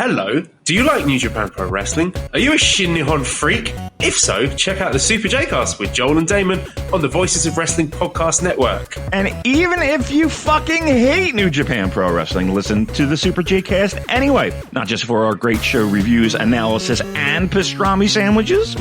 Hello, do you like New Japan Pro Wrestling? Are you a Shin Nihon freak? If so, check out the Super J-Cast with Joel and Damon on the Voices of Wrestling Podcast Network. And even if you fucking hate New Japan Pro Wrestling, listen to the Super J-Cast anyway. Not just for our great show reviews, analysis, and pastrami sandwiches,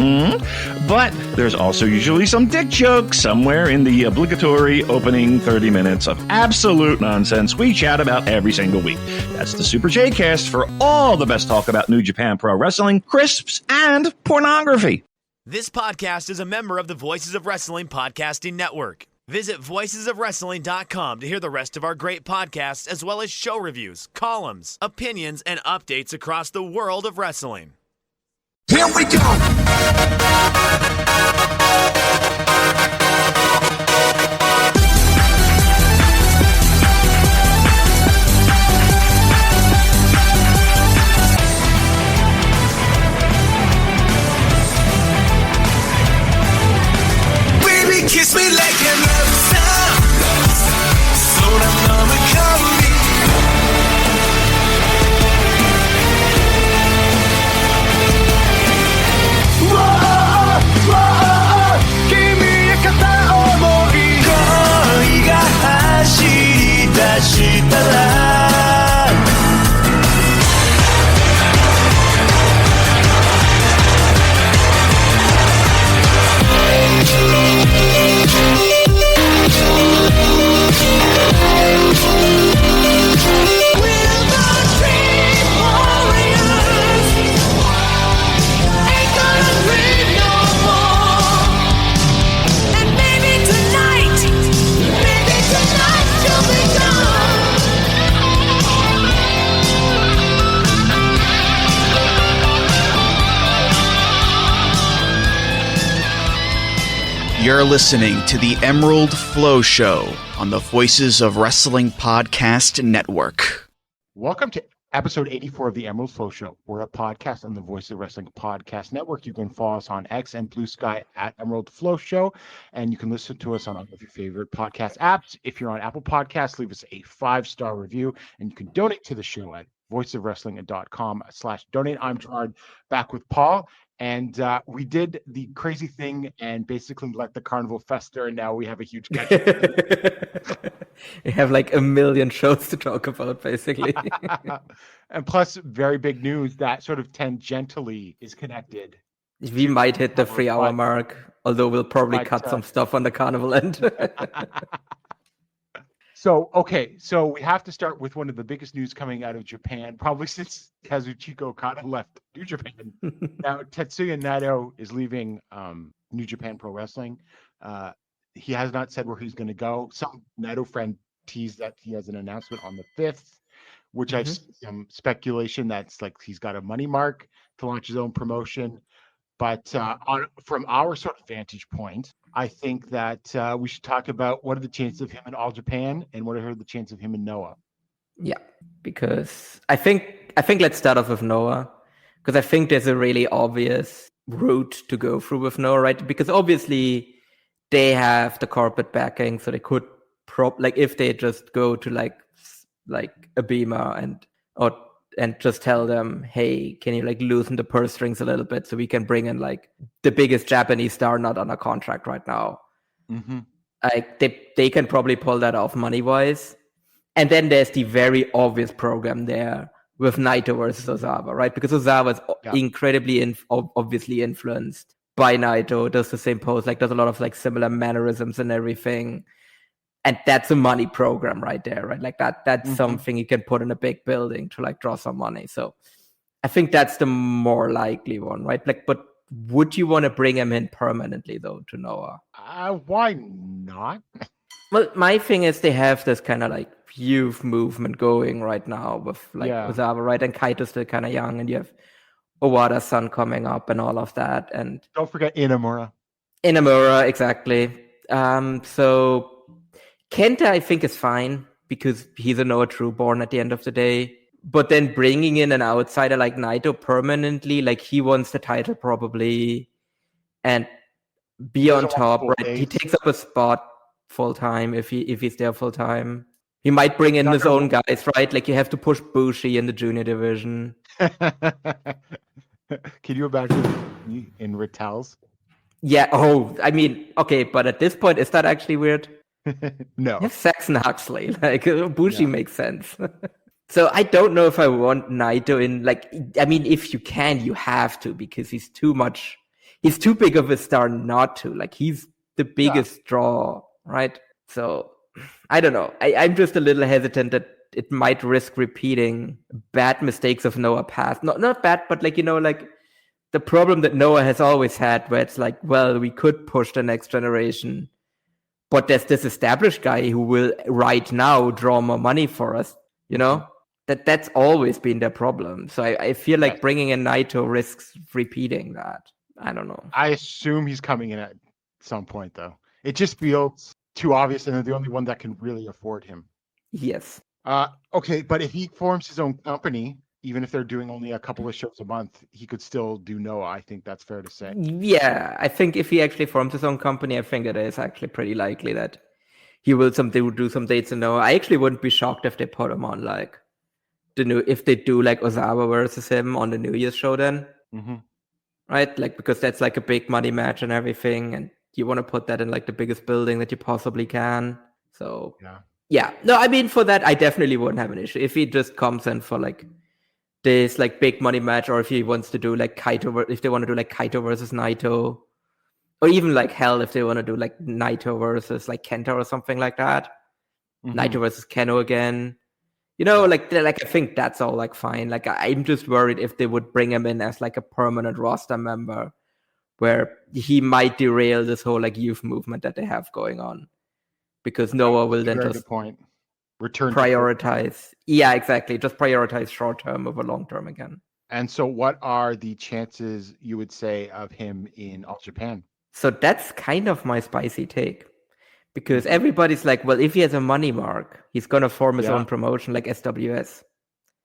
but there's also usually some dick jokes somewhere in the obligatory opening 30 minutes of absolute nonsense we chat about every single week. That's the Super J-Cast for all the best talk about New Japan Pro Wrestling, crisps, and pornography. This podcast is a member of the Voices of Wrestling Podcasting Network. Visit voicesofwrestling.com to hear the rest of our great podcasts, as well as show reviews, columns, opinions, and updates across the world of wrestling. Here we go! Kiss me like a love song. So that mama call me. Whoa, whoa, kimi kata omoi. Koi ga hashiri dashita ra. You're listening to the Emerald Flow Show on the Voices of Wrestling Podcast Network. Welcome to episode 84 of the Emerald Flow Show. We're a podcast on the Voices of Wrestling Podcast Network. You can follow us on X and Blue Sky at Emerald Flow Show, and you can listen to us on all of your favorite podcast apps. If you're on Apple Podcasts, leave us a 5-star review, and you can donate to the show at voiceofwrestling.com/donate. I'm Gerard, back with Paul. And we did the crazy thing and basically let the carnival fester, and now we have a huge catch. We have like a million shows to talk about, basically. And plus, very big news that sort of tangentially is connected. We might hit the 3-hour mark, although we'll probably cut some stuff on the carnival end. So we have to start with one of the biggest news coming out of Japan, probably since Kazuchika Okada left New Japan. Now, Tetsuya Naito is leaving New Japan Pro Wrestling. He has not said where he's going to go. Some Naito friend teased that he has an announcement on the 5th, which I've seen some speculation that's like he's got a money mark to launch his own promotion. But from our sort of vantage point, I think that we should talk about what are the chances of him in All Japan and what are the chances of him in NOAH. Yeah, because I think let's start off with NOAH, because I think there's a really obvious route to go through with NOAH, right? Because obviously they have the corporate backing, so they could if they just go to like Abima and just tell them, hey, can you like loosen the purse strings a little bit so we can bring in like the biggest Japanese star not on a contract right now. Like they can probably pull that off money wise. And then there's the very obvious program there with Naito versus Ozawa, right? Because Ozawa is incredibly obviously influenced by Naito, does the same pose, like does a lot of like similar mannerisms and everything. And that's a money program right there, right? Like that's something you can put in a big building to like draw some money. So I think that's the more likely one, right? Like, but would you want to bring him in permanently though to NOAH? Why not? Well, my thing is they have this kind of like youth movement going right now with like Ozawa, right? And Kaito's still kind of young, and you have Owada's son coming up and all of that. And don't forget Inamura, exactly. So Kenta, I think, is fine because he's a Noah True born at the end of the day. But then bringing in an outsider like Naito permanently, like he wants the title probably and be on top, right? He takes up a spot full time if he's there full time. He might bring in his own guys, right? Like you have to push Bushi in the junior division. Can you imagine me in Rittel's? Yeah. Oh, I mean, okay, but at this point, is that actually weird? No. If Saxon Huxley, like Bushi makes sense. So I don't know if I want Naito in. Like, I mean, if you can, you have to, because he's too much. He's too big of a star not to. Like, he's the biggest draw, right? So I don't know. I'm just a little hesitant that it might risk repeating bad mistakes of Noah past. Not bad, but like, like the problem that Noah has always had, where it's like, well, we could push the next generation, but there's this established guy who will right now draw more money for us. That's always been their problem. So I feel like bringing in Naito risks repeating that. I don't know. I assume he's coming in at some point, though. It just feels too obvious, and they're the only one that can really afford him. Yes. Okay, but if he forms his own company, even if they're doing only a couple of shows a month, he could still do Noah. I think that's fair to say. Yeah, I think if he actually forms his own company, I think it is actually pretty likely that he will do some dates in Noah. I actually wouldn't be shocked if they put him on like if they do like Ozawa versus him on the New Year's show then. Mm-hmm. Right? Like, because that's like a big money match and everything, and you want to put that in like the biggest building that you possibly can. So yeah. No, I mean, for that, I definitely wouldn't have an issue if he just comes in for like this like big money match, or if he wants to do like if they want to do like Kaito versus Naito, or even like hell if they want to do like Naito versus like Kenta or something like that. Mm-hmm. Naito versus Keno again. Like I think that's all like fine. Like I'm just worried if they would bring him in as like a permanent roster member, where he might derail this whole like youth movement that they have going on, because Noah will then just prioritize. Yeah, exactly. Just prioritize short term over long term again. And so, what are the chances you would say of him in All Japan? So that's kind of my spicy take. Because everybody's like, well, if he has a money mark, he's going to form his own promotion like SWS.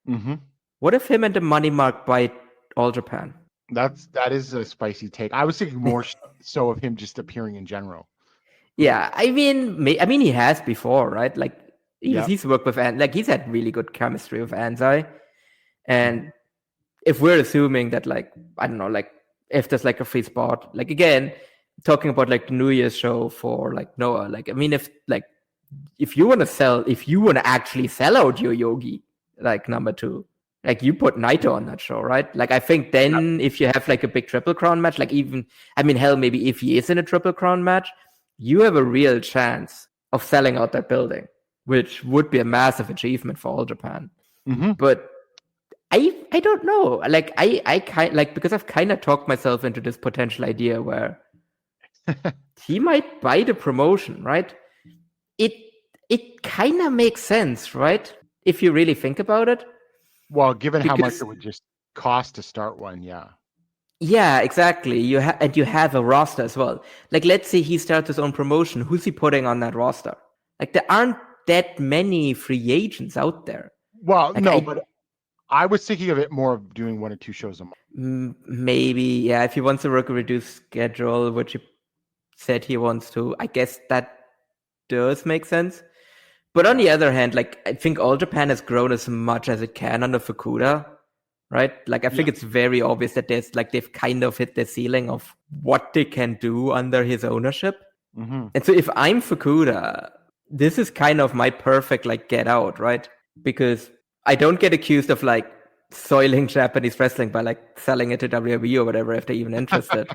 Mm-hmm. What if him and the money mark buy All Japan? That is a spicy take. I was thinking more so of him just appearing in general. Yeah, I mean, he has before, right? Like, he's worked with like he's had really good chemistry with Anzai. And if we're assuming that, like, I don't know, like, if there's like a free spot, like, again, talking about like the New Year's show for like Noah, like, I mean, if you want to actually sell out your Yogi, like number 2, like you put Naito on that show, right? Like, I think then if you have like a big Triple Crown match, like even, I mean, hell, maybe if he is in a Triple Crown match, you have a real chance of selling out that building, which would be a massive achievement for All Japan. Mm-hmm. But I don't know, like I kind like, because I've kind of talked myself into this potential idea where he might buy the promotion, right? It kind of makes sense, right? If you really think about it. Well, given how much it would just cost to start one, yeah. Yeah, exactly. You have a roster as well. Like, let's say he starts his own promotion. Who's he putting on that roster? Like, there aren't that many free agents out there. Well, like, no, but I was thinking of it more of doing 1 or 2 shows a month. Maybe, yeah. If he wants to work a reduced schedule, which he said he wants to, I guess that does make sense. But on the other hand, like, I think All Japan has grown as much as it can under Fukuda, right? Like, I think it's very obvious that they've kind of hit the ceiling of what they can do under his ownership. Mm-hmm. And so if I'm Fukuda, this is kind of my perfect, like, get out, right? Because I don't get accused of, like, soiling Japanese wrestling by, like, selling it to WWE or whatever if they're even interested.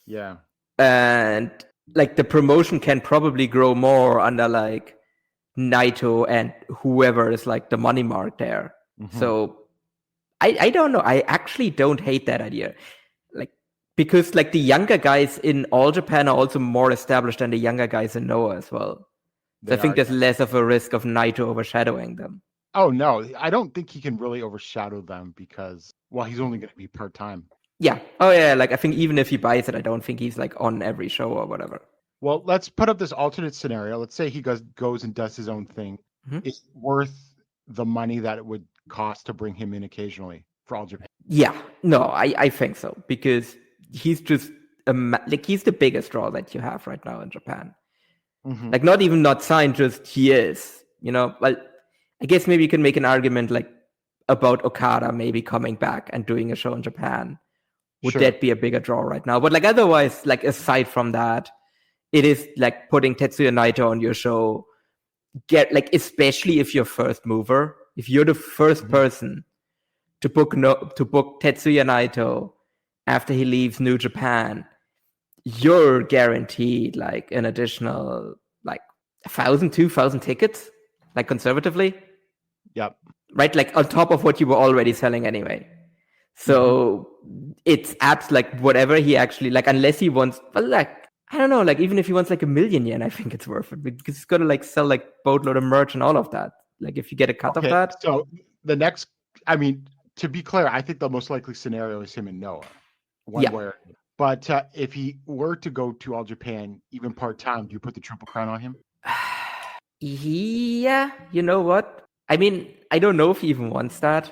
Yeah. And, like, the promotion can probably grow more under, like, Naito and whoever is, like, the money mark there. Mm-hmm. So I don't know. I actually don't hate that idea. Like, because, like, the younger guys in All Japan are also more established than the younger guys in Noah as well. So I think there's less of a risk of Naito overshadowing them. Oh, no. I don't think he can really overshadow them because, well, he's only going to be part-time. Yeah. Oh, yeah. Like, I think even if he buys it, I don't think he's, like, on every show or whatever. Well, let's put up this alternate scenario. Let's say he goes and does his own thing. Mm-hmm. It's worth the money that it would cost to bring him in occasionally for All Japan. Yeah. No, I think so. Because he's just, he's the biggest draw that you have right now in Japan. Mm-hmm. Like, not signed, just he is. You know, well, I guess maybe you can make an argument, like, about Okada maybe coming back and doing a show in Japan. Would Sure. that be a bigger draw right now? But like otherwise, like aside from that, it is like putting Tetsuya Naito on your show. Get like, especially if you're first mover, if you're the first person to book Tetsuya Naito after he leaves New Japan, you're guaranteed like an additional like 1,000, 2,000 tickets, like conservatively. Yep. Right, like on top of what you were already selling anyway. So it's apps like whatever he actually like, unless he wants, well, like I don't know, like even if he wants like 1 million yen, I think it's worth it because he's gonna like sell like boatload of merch and all of that. Like if you get a cut of that. So the next, I mean, to be clear, I think the most likely scenario is him and Noah. One way. But if he were to go to All Japan, even part time, do you put the Triple Crown on him? Yeah, you know what? I mean, I don't know if he even wants that.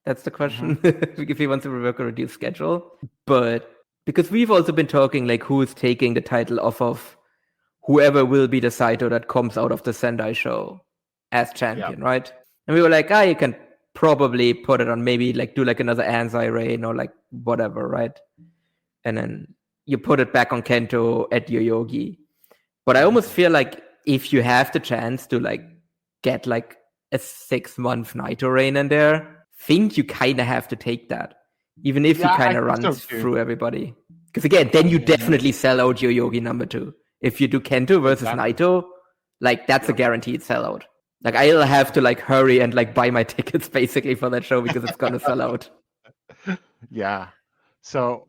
That's the question. If he wants to work a reduced schedule. But because we've also been talking like who is taking the title off of whoever will be the Saito that comes out of the Sendai show as champion, right? And we were like, you can probably put it on maybe like do like another Anzai reign or like whatever, right? And then you put it back on Kento at Yoyogi. But I almost feel like if you have the chance to like get like a 6-month Naito reign in there, think you kind of have to take that. Even if he kind of runs through everybody. Because again, then you definitely sell out Yoyogi number 2. If you do Kento versus Naito, like that's a guaranteed sellout. Like I'll have to like hurry and like buy my tickets basically for that show because it's gonna sell out. Yeah. So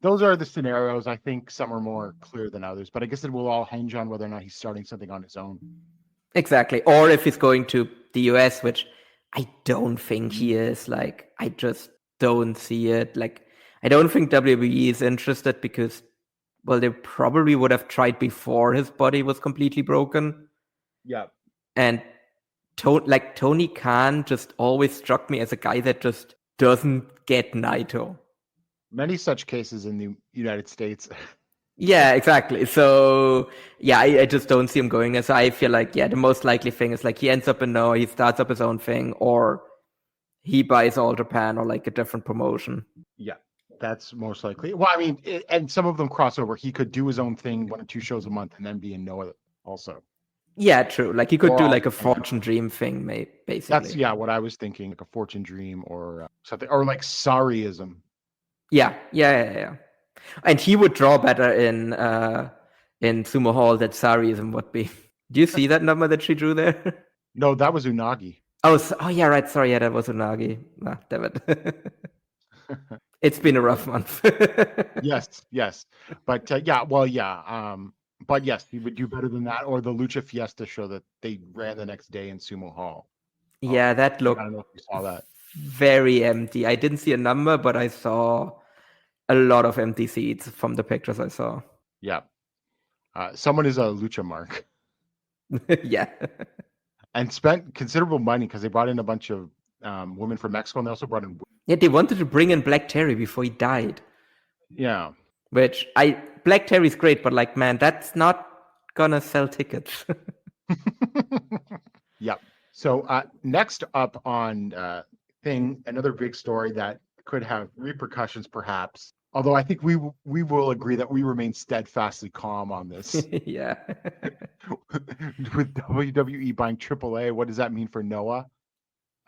those are the scenarios. I think some are more clear than others, but I guess it will all hinge on whether or not he's starting something on his own. Exactly. Or if he's going to the US, which I don't think he is. Like, I just don't see it. Like, I don't think WWE is interested because, well, they probably would have tried before his body was completely broken. Yeah. And Tony Khan just always struck me as a guy that just doesn't get Naito. Many such cases in the United States. Yeah, exactly. So, yeah, I just don't see him going. So I feel like, the most likely thing is like he ends up in NOAH, he starts up his own thing, or he buys All Japan or like a different promotion. Yeah, that's most likely. Well, I mean, and some of them cross over. He could do his own thing, 1 or 2 shows a month, and then be in NOAH also. Yeah, true. Like he could do like a Fortune Dream thing, basically. That's what I was thinking, like a Fortune Dream or something, or like Sariism. Yeah. And he would draw better in Sumo Hall than Sariism would be. Do you see that number that she drew there? No, that was Unagi. Oh yeah, right. Sorry, that was Unagi. Damn it. It's been a rough month. Yes. But but yes, he would do better than that, or the Lucha Fiesta show that they ran the next day in Sumo Hall. Yeah, that looked. I don't know if you saw that. Very empty. I didn't see a number, but I saw a lot of empty seats from the pictures I saw. Yeah. Someone is a Lucha mark. Yeah. And spent considerable money because they brought in a bunch of women from Mexico, and they also brought in... Yeah, they wanted to bring in Black Terry before he died. Yeah. Which, Black Terry's great, but like, man, that's not gonna sell tickets. Yep. So next up on... another big story that could have repercussions perhaps, although I think we will agree that we remain steadfastly calm on this. Yeah. With WWE buying AAA, what does that mean for NOAH?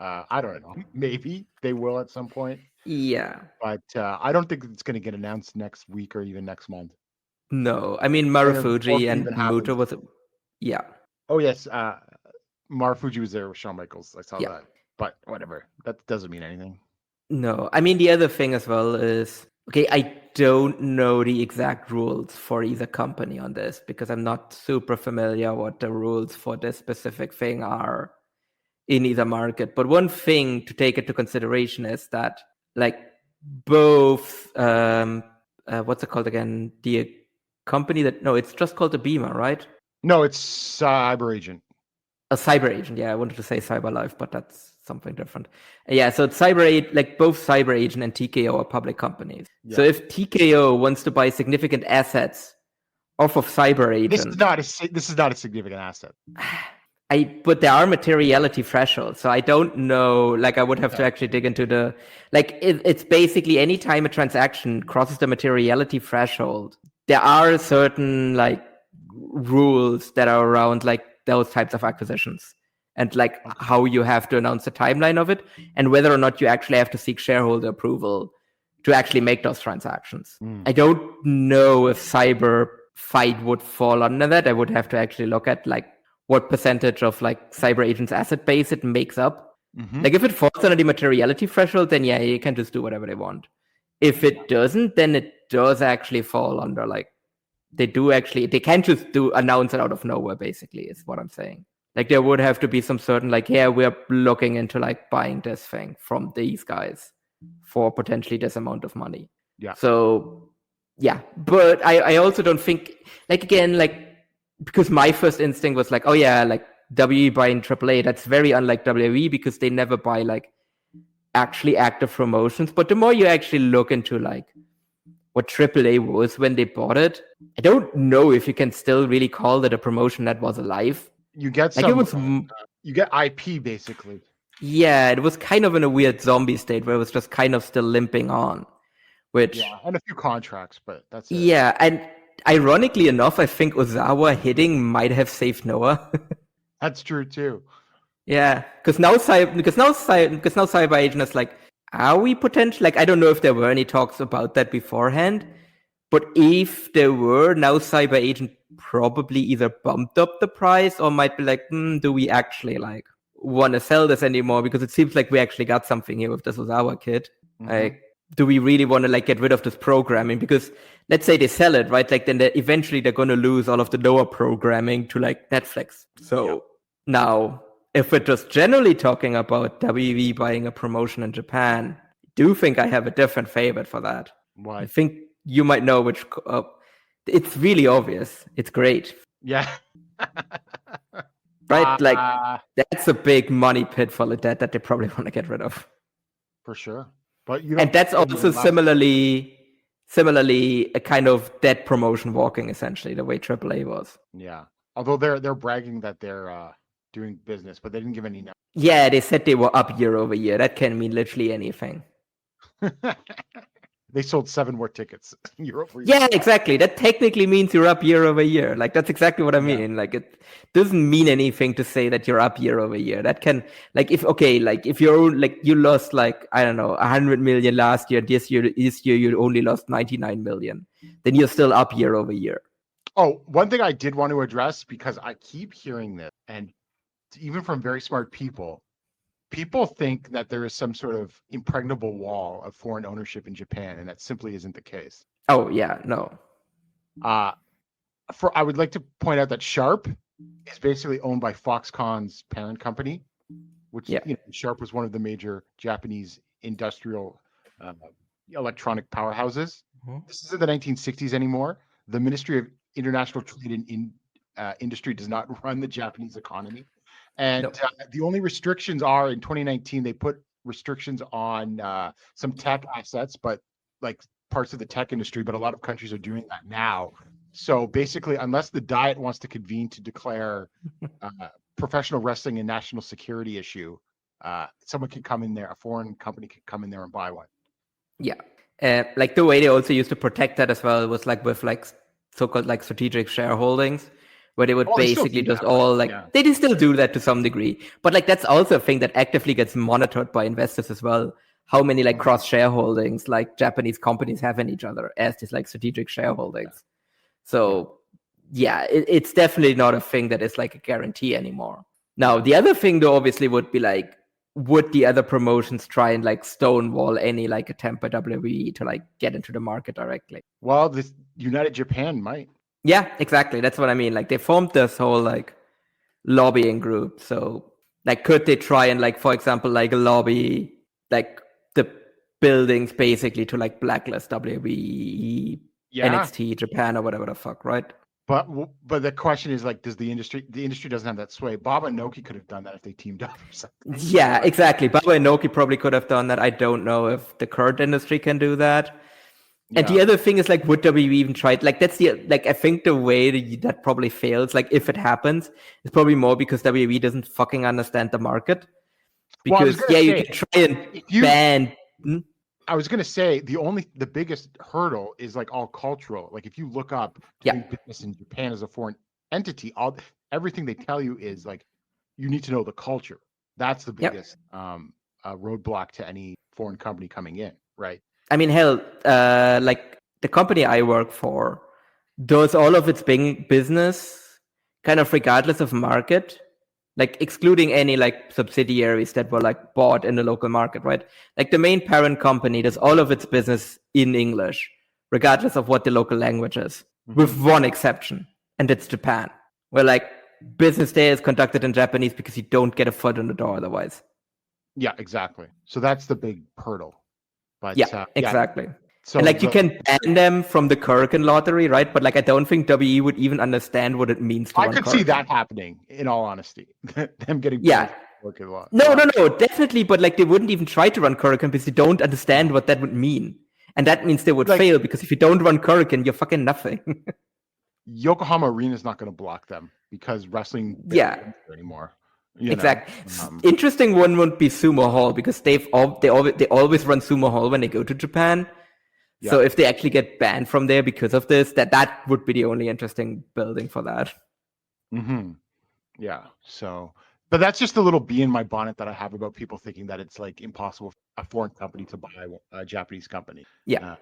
I don't know. Maybe they will at some point. Yeah. But I don't think it's going to get announced next week or even next month. No. I mean, Marufuji and Muto was... Yeah. Oh, yes. Marufuji was there with Shawn Michaels. I saw that. But whatever, that doesn't mean anything. No, I mean, the other thing as well is, okay, I don't know the exact rules for either company on this because I'm not super familiar what the rules for this specific thing are in either market. But one thing to take into consideration is that, like, both, what's it called again? The company that, no, it's just called the Beamer, right? No, it's Cyber Agent. A Cyber Agent, yeah, I wanted to say Cyber Life, but that's something different. Yeah, so it's like both Cyber Agent and TKO are public companies. Yeah. So if TKO wants to buy significant assets off of Cyber Agent, this is not a significant asset. But there are materiality thresholds, so I don't know. Like, I would have to actually dig into the, like, it's basically any time a transaction crosses the materiality threshold, there are certain like rules that are around like those types of acquisitions, and like how you have to announce the timeline of it, and whether or not you actually have to seek shareholder approval to actually make those transactions. I don't know if cyber fight would fall under that. I would have to actually look at like what percentage of like cyber agents asset base it makes up. Like if it falls under the materiality threshold, then yeah, you can just do whatever they want. If it doesn't, then it does actually fall under like, they can't just announce it out of nowhere, basically, is what I'm saying. Like there would have to be some certain like, yeah, we're looking into like buying this thing from these guys for potentially this amount of money. Yeah. So yeah, but I also don't think, like, again, like, because my first instinct was like, oh yeah, like WWE buying AAA, that's very unlike WWE because they never buy like actually active promotions. But the more you actually look into like what AAA was when they bought it, I don't know if you can still really call that a promotion that was alive. You get some, like you get IP basically. Yeah, it was kind of in a weird zombie state where it was just kind of still limping on, which and a few contracts, but that's it. Yeah, and ironically enough, I think Ozawa hitting might have saved Noah. That's true too. Yeah, because now Cyber Agent is like, are we potentially, like, I don't know if there were any talks about that beforehand, but if there were, now Cyber Agent probably either bumped up the price or might be like, do we actually like want to sell this anymore? Because it seems like we actually got something here with this Ozawa kid. Like, do we really want to like get rid of this programming? Because let's say they sell it, right? Like then eventually they're going to lose all of the lower programming to like Netflix. So now, if we're just generally talking about WWE buying a promotion in Japan, I do think I have a different favorite for that. Why? I think you might know which. It's really obvious. It's great. Yeah. Right? Like, that's a big money pit for that they probably want to get rid of. For sure. But and that's also similarly a kind of dead promotion walking, essentially, the way AAA was. Yeah. Although they're bragging that they're doing business, but they didn't give any numbers. Yeah, they said they were up year over year. That can mean literally anything. They sold 7 more tickets year over year. Yeah, exactly. That technically means you're up year over year. Like, that's exactly what I mean. Like, it doesn't mean anything to say that you're up year over year. That can, like, if you're like, you lost like, I don't know, 100 million last year. This year you only lost 99 million. Then you're still up year over year. Oh, one thing I did want to address, because I keep hearing this, and even from very smart people think that there is some sort of impregnable wall of foreign ownership in Japan, and that simply isn't the case. Oh yeah, no. I would like to point out that Sharp is basically owned by Foxconn's parent company, which Sharp was one of the major Japanese industrial electronic powerhouses. This isn't the 1960s anymore. The Ministry of International Trade and Industry does not run the Japanese economy. And the only restrictions are, in 2019, they put restrictions on some tech assets, but like parts of the tech industry, but a lot of countries are doing that now. So basically, unless the Diet wants to convene to declare professional wrestling a national security issue, someone can come in there, a foreign company can come in there and buy one. Yeah. Like the way they also used to protect that as well was like with like so-called like strategic shareholdings, where they would basically just all like, they do still do that to some degree. But like, that's also a thing that actively gets monitored by investors as well. How many like cross shareholdings like Japanese companies have in each other as these like strategic shareholdings. So yeah, it's definitely not a thing that is like a guarantee anymore. Now, the other thing though, obviously would be like, would the other promotions try and like stonewall any like attempt by WWE to like get into the market directly? Well, this United Japan might. Yeah, exactly. That's what I mean. Like they formed this whole like lobbying group. So like, could they try and like, for example, like lobby like the buildings basically to like blacklist WWE, NXT Japan or whatever the fuck, right? But the question is like, does the industry doesn't have that sway. Baba and Noki could have done that if they teamed up or something. Yeah, exactly. Baba and Noki probably could have done that. I don't know if the current industry can do that. And the other thing is, like, would WWE even try it? Like, I think the way that probably fails, like, if it happens, is probably more because WWE doesn't fucking understand the market. Because, you can try and ban. I was going to say, the biggest hurdle is, like, all cultural. Like, if you look up doing business in Japan as a foreign entity, everything they tell you is, like, you need to know the culture. That's the biggest roadblock to any foreign company coming in, right? I mean, hell, like the company I work for does all of its business kind of regardless of market, like excluding any like subsidiaries that were like bought in the local market, right? Like the main parent company does all of its business in English, regardless of what the local language is, with one exception, and it's Japan, where like business there is conducted in Japanese because you don't get a foot in the door otherwise. Yeah, exactly. So that's the big hurdle. But exactly. So and like you can ban them from the Korakuen lottery, right? But like I don't think WWE would even understand what it means to I run could Korakuen. see that happening, in all honesty. Them getting banned from Korakuen lot. No, definitely. But like they wouldn't even try to run Korakuen because they don't understand what that would mean. And that means they would fail, because if you don't run Korakuen, you're fucking nothing. Yokohama Arena is not going to block them because wrestling isn't anymore. Exactly. Interesting one would be Sumo Hall, because they always run Sumo Hall when they go to Japan. Yeah. So if they actually get banned from there because of this, that would be the only interesting building for that. Mm-hmm. Yeah. So, but that's just a little bee in my bonnet that I have about people thinking that it's like impossible for a foreign company to buy a Japanese company. Yeah.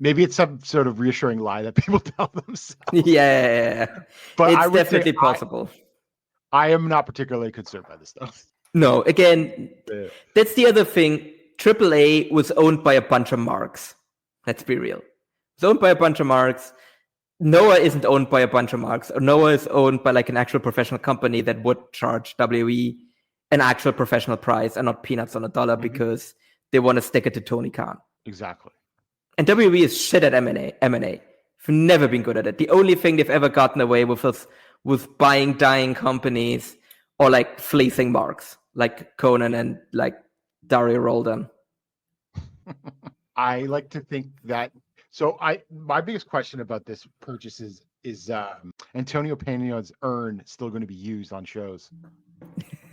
Maybe it's some sort of reassuring lie that people tell themselves. Yeah. But it's definitely possible. I am not particularly concerned by this stuff. No, again, that's the other thing. AAA was owned by a bunch of marks. Let's be real. It's owned by a bunch of marks. NOAH isn't owned by a bunch of marks. NOAH is owned by like an actual professional company that would charge WWE an actual professional price and not peanuts on a dollar because they want to stick it to Tony Khan. Exactly. And WWE is shit at M&A. They've never been good at it. The only thing they've ever gotten away with was buying dying companies or like fleecing marks, like Conan and like Dario Roldan. I like to think that. So my biggest question about this purchase is Antonio Peña's urn still going to be used on shows?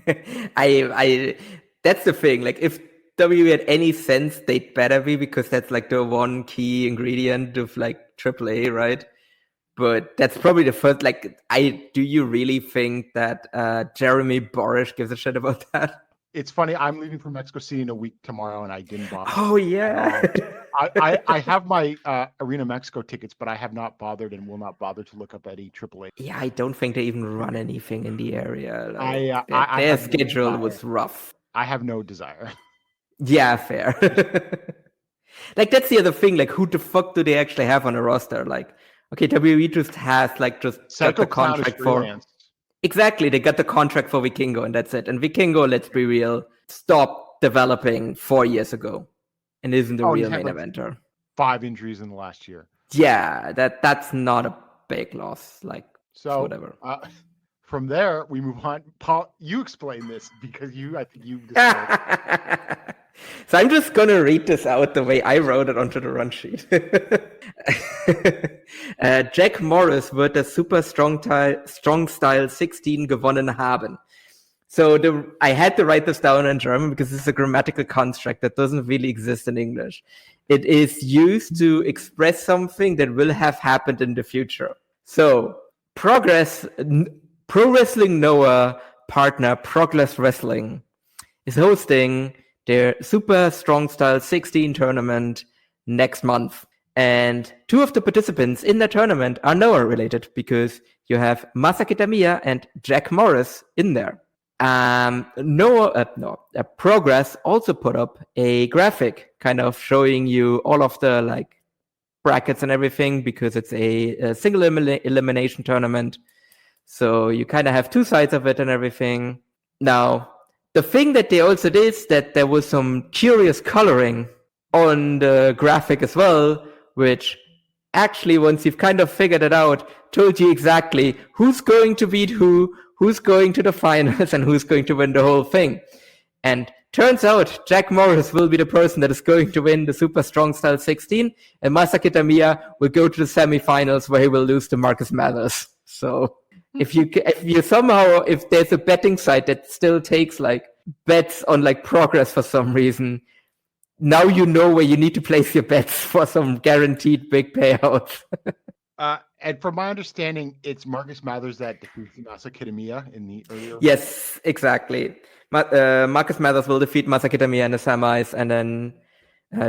That's the thing. Like if WWE had any sense, they'd better be, because that's like the one key ingredient of like AAA, right? But that's probably the first. Like, do you really think that Jeremy Borish gives a shit about that? It's funny. I'm leaving for Mexico City in a week tomorrow, and I didn't bother. Oh yeah. I have my Arena Mexico tickets, but I have not bothered and will not bother to look up any AAA. Yeah, I don't think they even run anything in the area. Like, their schedule was rough. I have no desire. Yeah, fair. Like that's the other thing. Like, who the fuck do they actually have on a roster? Like, okay, WWE just has like just got the contract for. Exactly, they got the contract for Vikingo, and that's it. And Vikingo, let's be real, stopped developing 4 years ago, and isn't the real main eventer. 5 injuries in the last year. Yeah, that's not a big loss. Like, so whatever. From there, we move on. Paul, you explain this because I think you. So I'm just gonna read this out the way I wrote it onto the run sheet. Jack Morris wird das Super Strong Style 16 gewonnen haben. So I had to write this down in German because it's a grammatical construct that doesn't really exist in English. It is used to express something that will have happened in the future. So Pro Wrestling NOAH partner Progress Wrestling is hosting their Super Strong Style 16 tournament next month. And 2 of the participants in the tournament are NOAH related, because you have Masaki Tamiya and Jack Morris in there. Progress also put up a graphic kind of showing you all of the like brackets and everything, because it's a single elimination tournament. So you kind of have 2 sides of it and everything. Now, the thing that they also did is that there was some curious coloring on the graphic as well, which actually, once you've kind of figured it out, told you exactly who's going to beat who's going to the finals, and who's going to win the whole thing. And turns out Jack Morris will be the person that is going to win the Super Strong Style 16, and Masa Kitamiya will go to the semifinals where he will lose to Marcus Mathers. So if there's a betting site that still takes like bets on like progress for some reason, now you know where you need to place your bets for some guaranteed big payouts. And from my understanding, it's Marcus Mathers that defeats Masa Kitamiya in the earlier. Yes, exactly. Marcus Mathers will defeat Masa Kitamiya in the semis, and then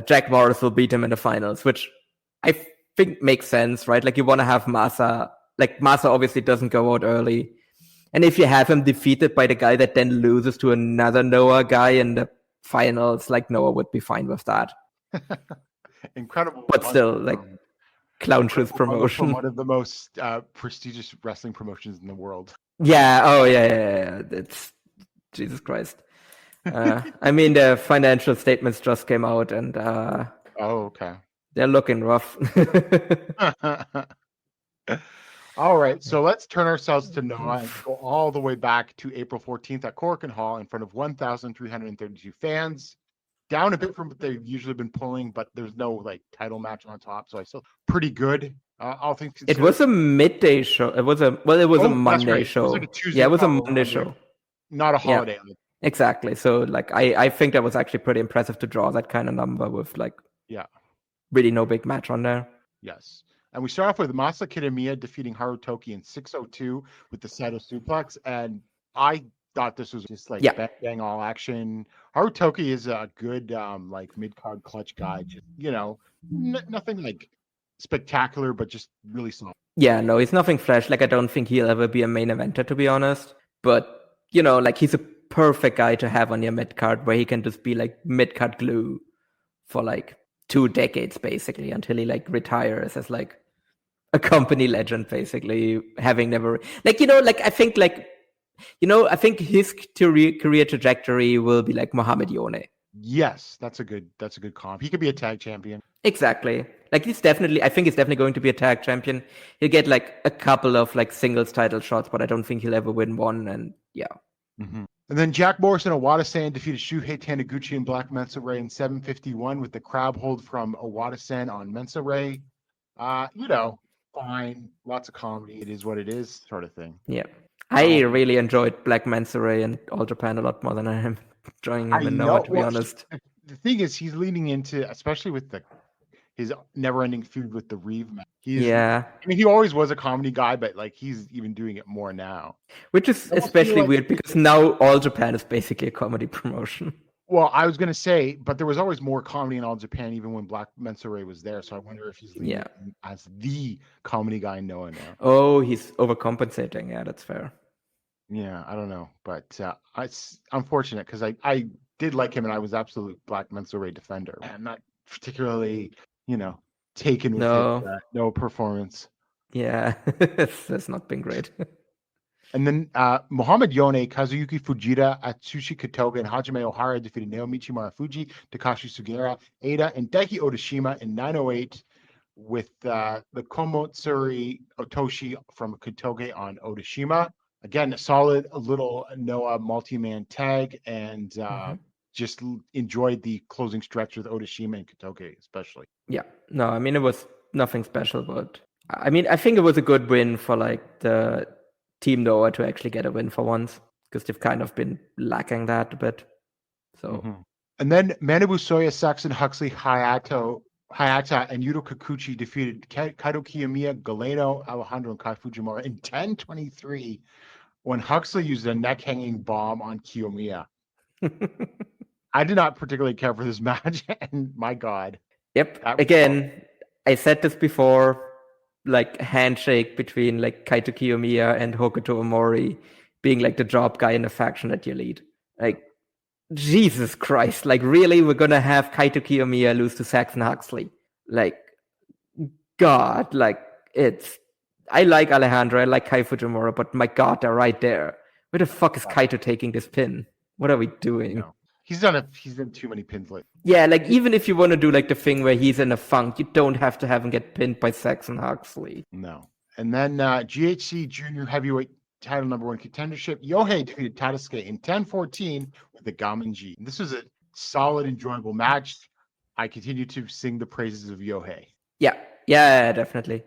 Jack Morris will beat him in the finals, which I think makes sense, right? Like you want to have Masa. Like Masa obviously doesn't go out early, and if you have him defeated by the guy that then loses to another NOAH guy in the finals, like NOAH would be fine with that. Incredible, but still, like. Clown Shoes promotion. One of the most prestigious wrestling promotions in the world. Yeah. Oh, yeah. It's Jesus Christ. I mean, the financial statements just came out, and okay. They're looking rough. All right, so let's turn ourselves to NOAH and go all the way back to April 14th at Korakuen Hall in front of 1,332 fans. Down a bit from what they've usually been pulling, but there's no like title match on top, so I still pretty good. I'll think it was a midday show. It was a Monday right. show. It was like a Tuesday. Yeah, it was a Monday show, not a holiday. Yeah, exactly. So like, I think that was actually pretty impressive to draw that kind of number with like, really no big match on there. Yes, and we start off with Masa Kitamiya defeating Harutoki in 6:02 with the Saito suplex, and I thought this was just like bang all action. Harutoki is a good like mid-card clutch guy, just nothing like spectacular, but just really solid. Yeah, no, he's nothing fresh. Like I don't think he'll ever be a main eventer, to be honest. But like he's a perfect guy to have on your mid-card where he can just be like mid-card glue for like 2 decades basically until he like retires as like a company legend, basically, having never I think his career trajectory will be like Mohamed Yone. Yes, that's a good comp. He could be a tag champion. Exactly. Like I think he's definitely going to be a tag champion. He'll get like a couple of like singles title shots, but I don't think he'll ever win one. And yeah. Mm-hmm. And then Jack Morris and Owada-san defeated Shuhei Taniguchi and Black Mensa Ray in 7:51 with the crab hold from Owada-san on Mensa Ray. Fine. Lots of comedy. It is what it is, sort of thing. Yeah. I really enjoyed Black Mensa Ray and All Japan a lot more than I am enjoying him in NOAH, to be honest. The thing is, he's leaning into, especially with his never-ending feud with the Reeve match. I mean, he always was a comedy guy, but like he's even doing it more now. Which is especially weird because now All Japan is basically a comedy promotion. Well, I was going to say, but there was always more comedy in All Japan, even when Black Mensa Ray was there. So I wonder if he's as the comedy guy in NOAH now. Oh, he's overcompensating. Yeah, that's fair. Yeah, I don't know. But it's unfortunate because I did like him and I was absolute Black Mensa Ray defender. I'm not particularly, taken with his no performance. Yeah, that's not been great. And then Mohamed Yone, Kazuyuki Fujita, Atsushi Katoga, and Hajime Ohara defeated Naomichi Marufuji, Takashi Sugera, Eida, and Daiki Odashima in 9:08 with the Komotsuri Otoshi from Katoge on Odashima. Again, a solid little NOAH multi-man tag, and just enjoyed the closing stretch with Odashima and Katoge especially. Yeah. No, I mean, it was nothing special, but I mean, I think it was a good win for like the Team NOAH to actually get a win for once, because they've kind of been lacking that a bit. So, and then Manabu Soya, Saxon Huxley, Hayata, and Yuto Kikuchi defeated Kaito Kiyomiya, Galeno, Alejandro, and Kai Fujimura in 10:23 when Huxley used a neck-hanging bomb on Kiyomiya. I did not particularly care for this match, and my God. Yep. Again, I said this before. Like handshake between like Kaito Kiyomiya and Hokuto Omori being like the job guy in the faction that you lead. Like, Jesus Christ, like really we're gonna have Kaito Kiyomiya lose to Saxon Huxley? Like, God, like I like Alejandro, I like Kai Fujimura, but my God, they're right there. Where the fuck is Kaito taking this pin? What are we doing? No. He's done too many pins lately. Yeah, like even if you want to do like the thing where he's in a funk, you don't have to have him get pinned by Saxon Huxley. No. And then GHC Junior Heavyweight title number 1 contendership. Yohei defeated Tadasuke in 10-14 with the Gamanji. This was a solid, enjoyable match. I continue to sing the praises of Yohei. Yeah, definitely.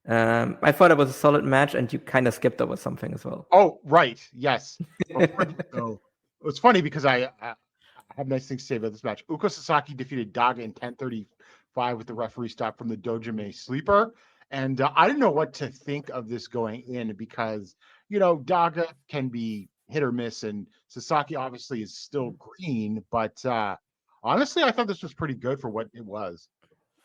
I thought it was a solid match, and you kind of skipped over something as well. Oh, right. Yes. So, it was funny because I have nice things to say about this match. Uko Sasaki defeated Daga in 10:35 with the referee stop from the Dojime sleeper. And I didn't know what to think of this going in because, Daga can be hit or miss, and Sasaki obviously is still green. But honestly, I thought this was pretty good for what it was.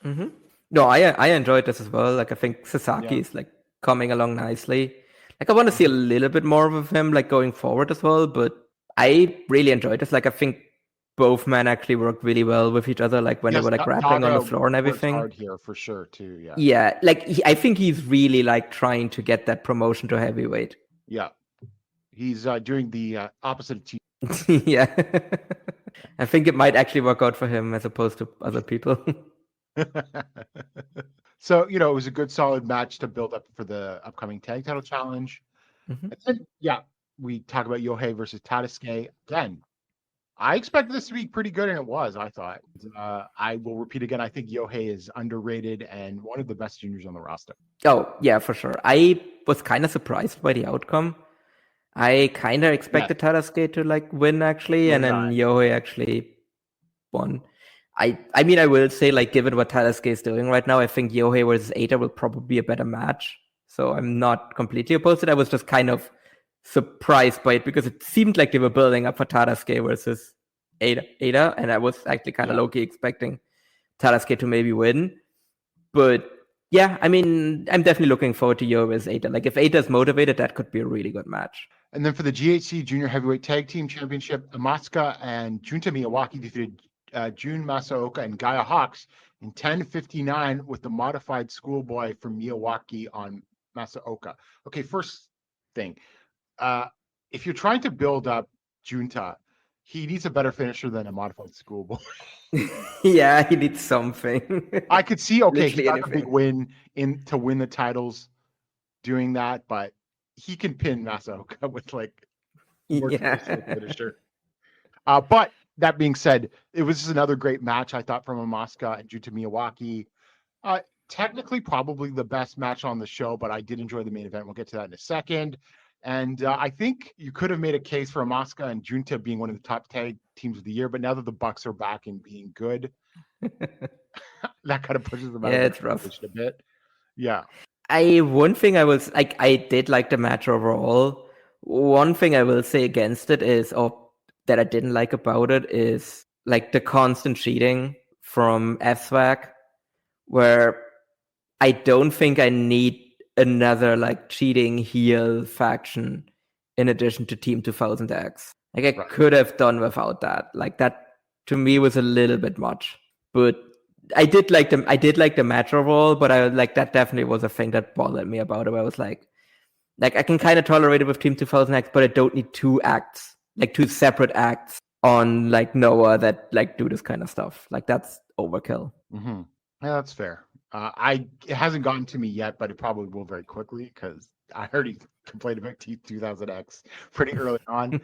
Mm-hmm. No, I enjoyed this as well. Like, I think Sasaki is like coming along nicely. Like, I want to see a little bit more of him like going forward as well. But I really enjoyed this. Like, I think both men actually worked really well with each other. Like when they were like grappling on the floor and everything. Hard here for sure too. Yeah. Yeah, like I think he's really like trying to get that promotion to heavyweight. Yeah, he's doing the opposite of T. Yeah, I think it might actually work out for him as opposed to other people. So, it was a good solid match to build up for the upcoming tag title challenge. Mm-hmm. And then, we talk about Yohei versus Tadasuke. Again, I expected this to be pretty good, and it was, I thought. I will repeat again, I think Yohei is underrated and one of the best juniors on the roster. Oh, yeah, for sure. I was kind of surprised by the outcome. I kind of expected Tadasuke to like win actually, and then Yohei actually won. I mean, I will say, like, given what Tadasuke is doing right now, I think Yohei versus Eita will probably be a better match. So I'm not completely opposed to it. I was just kind of surprised by it because it seemed like they were building up for Tadasuke versus Eita, and I was actually kind of low-key expecting Tadasuke to maybe win. But yeah, I mean, I'm definitely looking forward to Yohei versus Eita. Like, if Eita's motivated, that could be a really good match. And then for the GHC Junior Heavyweight Tag Team Championship, Amasuka and Junta Miyawaki defeated Jun Masaoka and Gaia Hawks in 10:59 with the modified schoolboy from Miyawaki on Masaoka. Okay, first thing. If you're trying to build up Junta, he needs a better finisher than a modified schoolboy. Yeah, he needs something. I could see, he got a big win to win the titles doing that, but he can pin Masaoka with like more finisher. But that being said, it was just another great match, I thought, from Amasuka and Junta Miyawaki. Technically, probably the best match on the show, but I did enjoy the main event. We'll get to that in a second. And I think you could have made a case for Amasuka and Junta being one of the top tag teams of the year, but now that the Bucks are back and being good, that kind of pushes them out. Yeah, it's rough a bit. Yeah. One thing I was like, I did like the match overall. One thing I will say against it is, or that I didn't like about it, is like the constant cheating from FSWAC, where I don't think I need another like cheating heel faction in addition to Team 2000X. Like, I could have done without that. Like, that to me was a little bit much. But I did like the match overall, but I like that definitely was a thing that bothered me about it. Where I was like I can kind of tolerate it with Team 2000X, but I don't need two separate acts on like NOAH that like do this kind of stuff. Like, that's overkill. Mm-hmm. Yeah, that's fair. It hasn't gotten to me yet, but it probably will very quickly because I already complained about T2000X pretty early on.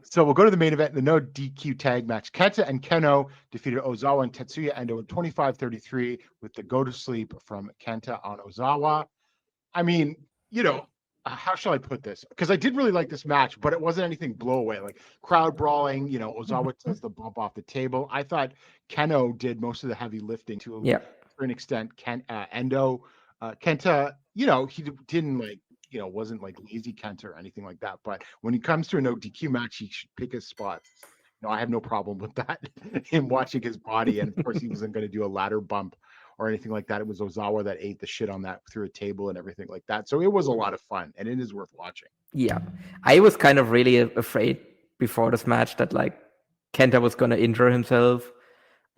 So we'll go to the main event, the no DQ tag match. Kenta and Keno defeated Ozawa and Tetsuya Endo in 25-33 with the go to sleep from Kenta on Ozawa. I mean, how shall I put this? Because I did really like this match, but it wasn't anything blow away, like crowd brawling. Ozawa does the bump off the table. I thought Keno did most of the heavy lifting to an extent. Endo, Kenta, he didn't like, wasn't like lazy Kenta or anything like that. But when he comes to a no DQ match, he should pick his spots. I have no problem with that. Him watching his body, and of course he wasn't going to do a ladder bump or anything like that. It was Ozawa that ate the shit on that through a table and everything like that. So it was a lot of fun, and it is worth watching. Yeah. I was kind of really afraid before this match that like Kenta was going to injure himself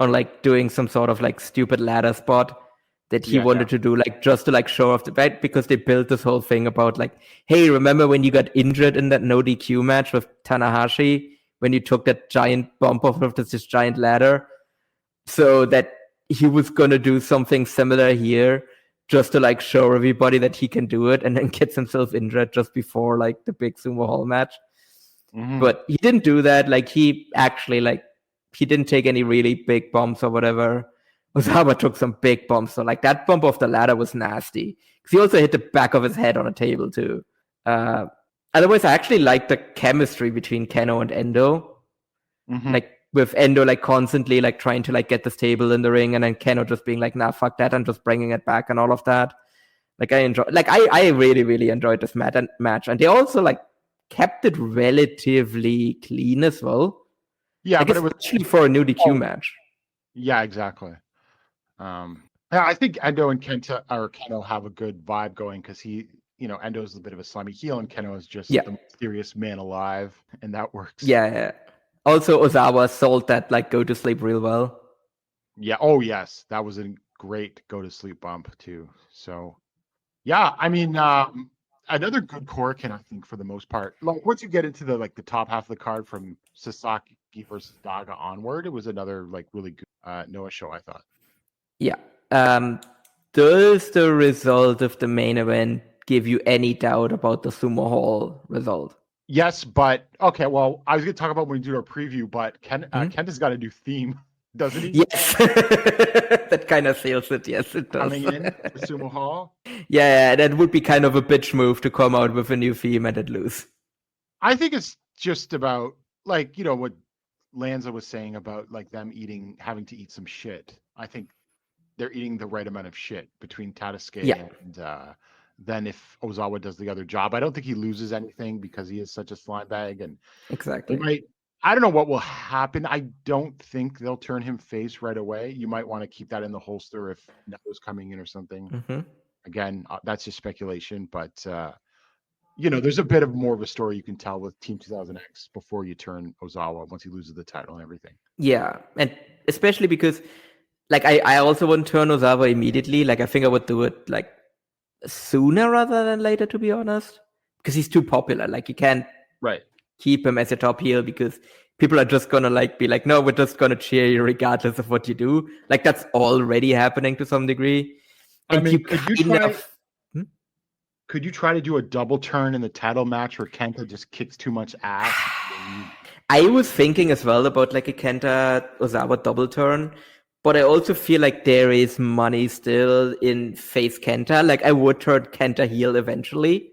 on like doing some sort of like stupid ladder spot that he wanted to do, like just to like show off the back, because they built this whole thing about like, hey, remember when you got injured in that no DQ match with Tanahashi when you took that giant bump off of this giant ladder? So that he was going to do something similar here just to like show everybody that he can do it, and then gets himself injured just before like the big Sumo Hall match. But he didn't do that. Like he actually he didn't take any really big bumps or whatever. Ozawa took some big bumps. So like that bump off the ladder was nasty. Because he also hit the back of his head on a table too. Otherwise, I actually like the chemistry between Keno and Endo. Like with Endo like constantly like trying to like get this table in the ring, and then Keno just being like, nah, fuck that, and just bringing it back and all of that. Like I really, really enjoyed this match. And they also like kept it relatively clean as well. Yeah, but it was actually for a new DQ match. Yeah, exactly. I think Endo and Keno have a good vibe going because Endo's a bit of a slimy heel, and Keno is just the most serious man alive, and that works. Yeah. Also, Ozawa sold that like go to sleep real well. Yeah. Oh yes, that was a great go to sleep bump too. So, yeah, I mean, another good Korakuen, I think, for the most part. Like once you get into the top half of the card from Sasaki versus Daga onward, it was another like really good NOAH show, I thought. Yeah. Does the result of the main event give you any doubt about the Sumo Hall result? Yes, but okay. Well, I was going to talk about when we do our preview, but Kenta's got a new theme, doesn't he? Yes, that kind of seals it. Yes, it does. Coming in the Sumo Hall. Yeah, that would be kind of a bitch move to come out with a new theme and then lose. I think it's just about what Lanza was saying about like them having to eat some shit. I think they're eating the right amount of shit between Tadasuke and then if Ozawa does the other job. I don't think he loses anything because he is such a slime bag, and exactly. I don't know what will happen. I don't think they'll turn him face right away. You might want to keep that in the holster if Neto's coming in or something. Again, that's just speculation, but there's a bit of more of a story you can tell with Team 2000X before you turn Ozawa once he loses the title and everything. Yeah, and especially because like I also wouldn't turn Ozawa immediately. Like I think I would do it like sooner rather than later, to be honest, because he's too popular. Like you can't keep him as a top heel because people are just gonna be like, no, we're just gonna cheer you regardless of what you do. Like that's already happening to some degree. And could you try to do a double turn in the title match where Kenta just kicks too much ass? I was thinking as well about like a Kenta Ozawa double turn. But I also feel like there is money still in face Kenta. Like I would turn Kenta heel eventually.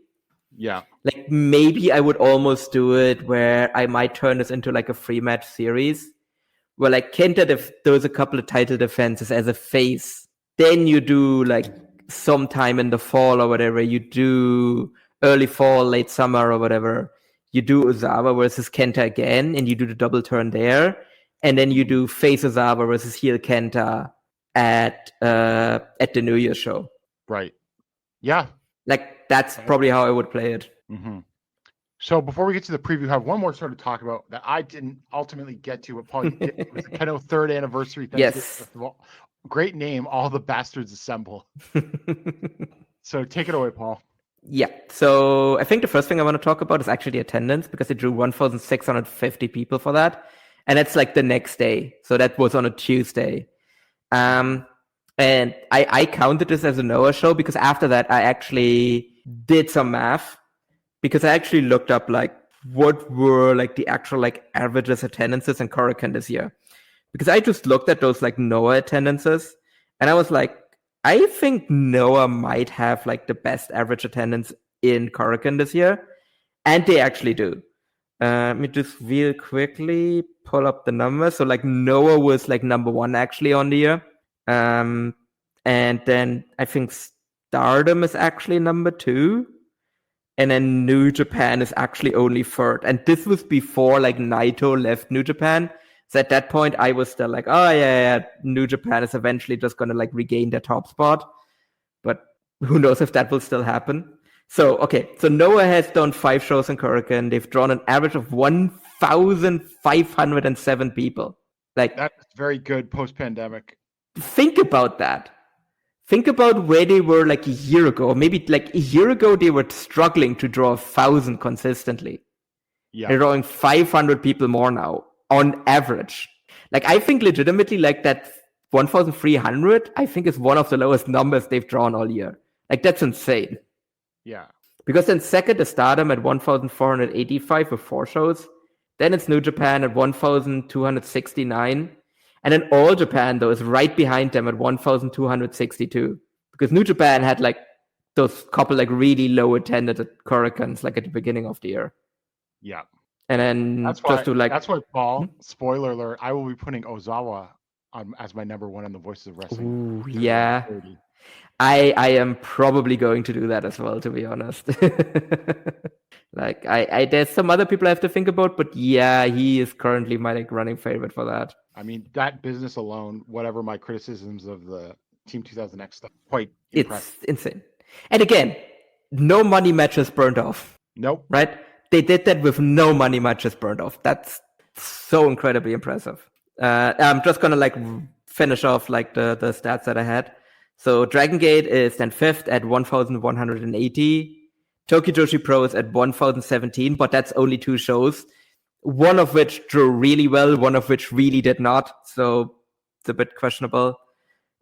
Yeah. Like maybe I would almost do it where I might turn this into like a free match series where like Kenta does a couple of title defenses as a face. Then you do like sometime in the fall or whatever. You do early fall, late summer or whatever. You do Ozawa versus Kenta again and you do the double turn there. And then you do face Ozawa versus heel Kenta at the New Year's show. Right. Yeah. Like that's probably how I would play it. So before we get to the preview, I have one more sort of talk about that I didn't ultimately get to. But Paul, you did. It was the Keno 3rd anniversary. Yes. Great name. All the bastards assemble. So take it away, Paul. Yeah. So I think the first thing I want to talk about is actually the attendance because it drew 1,650 people for that. And that's like the next day. So that was on a Tuesday. And I counted this as a NOAH show because after that, I actually did some math because I actually looked up like what were like the actual like averages attendances in Korakuen this year. Because I just looked at those like NOAH attendances and I was like, I think NOAH might have like the best average attendance in Korakuen this year. And they actually do. Let me just real quickly pull up the numbers. So like NOAH was like number 1 actually on the year. And then I think Stardom is actually number 2. And then New Japan is actually only 3rd. And this was before like Naito left New Japan. So at that point I was still like, oh yeah, New Japan is eventually just going to like regain their top spot. But who knows if that will still happen. So, okay. So NOAH has done 5 shows in Korakuen. They've drawn an average of 1,507 people. Like that's very good post-pandemic. Think about that. Think about where they were like a year ago. Maybe like a year ago, they were struggling to draw 1,000 consistently. Yeah. They're drawing 500 people more now on average. Like I think legitimately like that 1,300, I think, is one of the lowest numbers they've drawn all year. Like, that's insane. Yeah. Because then second is Stardom at 1,485 with 4 shows. Then it's New Japan at 1,269. And then All Japan, though, is right behind them at 1,262. Because New Japan had, like, those couple, like, really low attended at Korakuens, like, at the beginning of the year. Yeah. And then That's why, Paul, spoiler alert, I will be putting Ozawa as my number 1 on the Voices of Wrestling. Ooh, yeah. I am probably going to do that as well, to be honest. Like, there's some other people I have to think about, but yeah, he is currently my like running favorite for that. I mean, that business alone, whatever my criticisms of the Team 2000X stuff, quite impressive. It's insane. And again, no money matches burned off. Nope. Right? They did that with no money matches burned off. That's so incredibly impressive. I'm just gonna like finish off like the stats that I had. So Dragon Gate is then 5th at 1,180. Tokyo Joshi Pro is at 1,017, but that's only 2 shows. One of which drew really well, one of which really did not. So it's a bit questionable.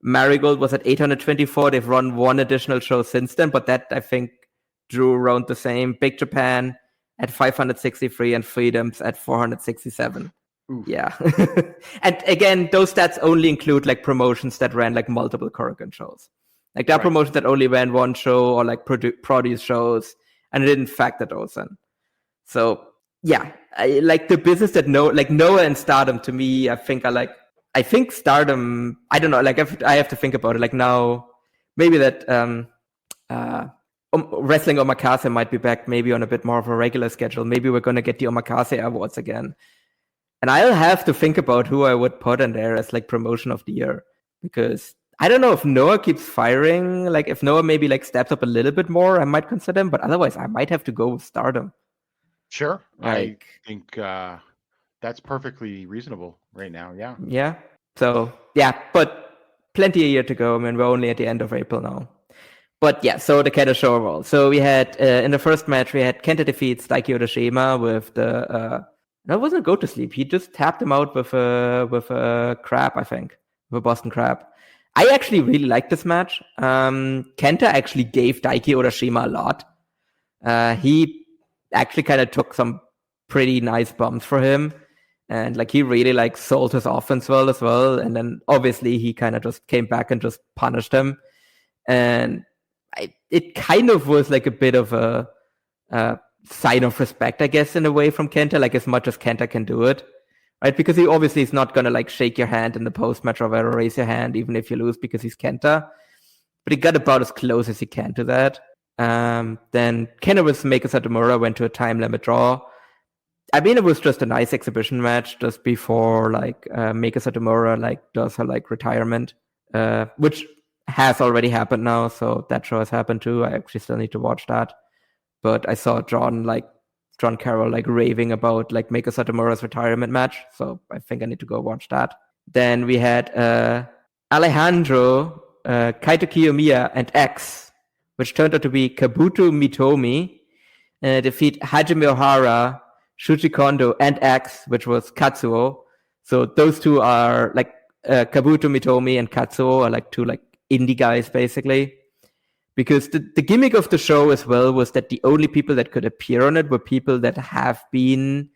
Marigold was at 824. They've run 1 additional show since then, but that I think drew around the same. Big Japan at 563 and Freedoms at 467. Oof. Yeah. And again, those stats only include like promotions that ran like multiple Korakuen shows. Like there are promotions that only ran 1 show or like produce shows, and it didn't factor those in. So yeah, I like the business that NOAH and Stardom to me, I think Stardom, I don't know, like I have to think about it. Like now, maybe that Wrestling Omakase might be back maybe on a bit more of a regular schedule. Maybe we're going to get the Omakase Awards again. And I'll have to think about who I would put in there as like promotion of the year, because I don't know if NOAH keeps firing. Like if NOAH maybe like steps up a little bit more, I might consider him. But otherwise, I might have to go with Stardom. Sure, like, I think that's perfectly reasonable right now. Yeah. Yeah. So yeah, but plenty a year to go. I mean, we're only at the end of April now. But yeah, so the Kenta show overall. So we had in the first match we had Kenta defeats Daiki Odashima with the. No, it wasn't a go to sleep. He just tapped him out with a crab, I think, with a Boston Crab. I actually really liked this match. Kenta actually gave Daiki Odashima a lot. He actually kind of took some pretty nice bumps for him, and like he really like sold his offense well as well. And then obviously he kind of just came back and just punished him, and it kind of was like a bit of a sign of respect, I guess, in a way from Kenta, like as much as Kenta can do it, right? Because he obviously is not going to like shake your hand in the post-match or raise your hand even if you lose because he's Kenta, but he got about as close as he can to that. Then Kenta vs. Meiko Satomura went to a time limit draw. I mean, it was just a nice exhibition match just before like Meiko Satomura like does her like retirement, which has already happened now, so that show has happened too. I actually still need to watch that. But I saw John Carroll like raving about like Meiko Satomura's retirement match, so I think I need to go watch that. Then we had Alejandro, Kaito Kiyomiya, and X, which turned out to be Kabuto Mitomi, defeat Hajime Ohara, Shuji Kondo, and X, which was Katsuo. So those two are like Kabuto Mitomi and Katsuo are like 2 like indie guys basically. Because the gimmick of the show as well was that the only people that could appear on it were people that have been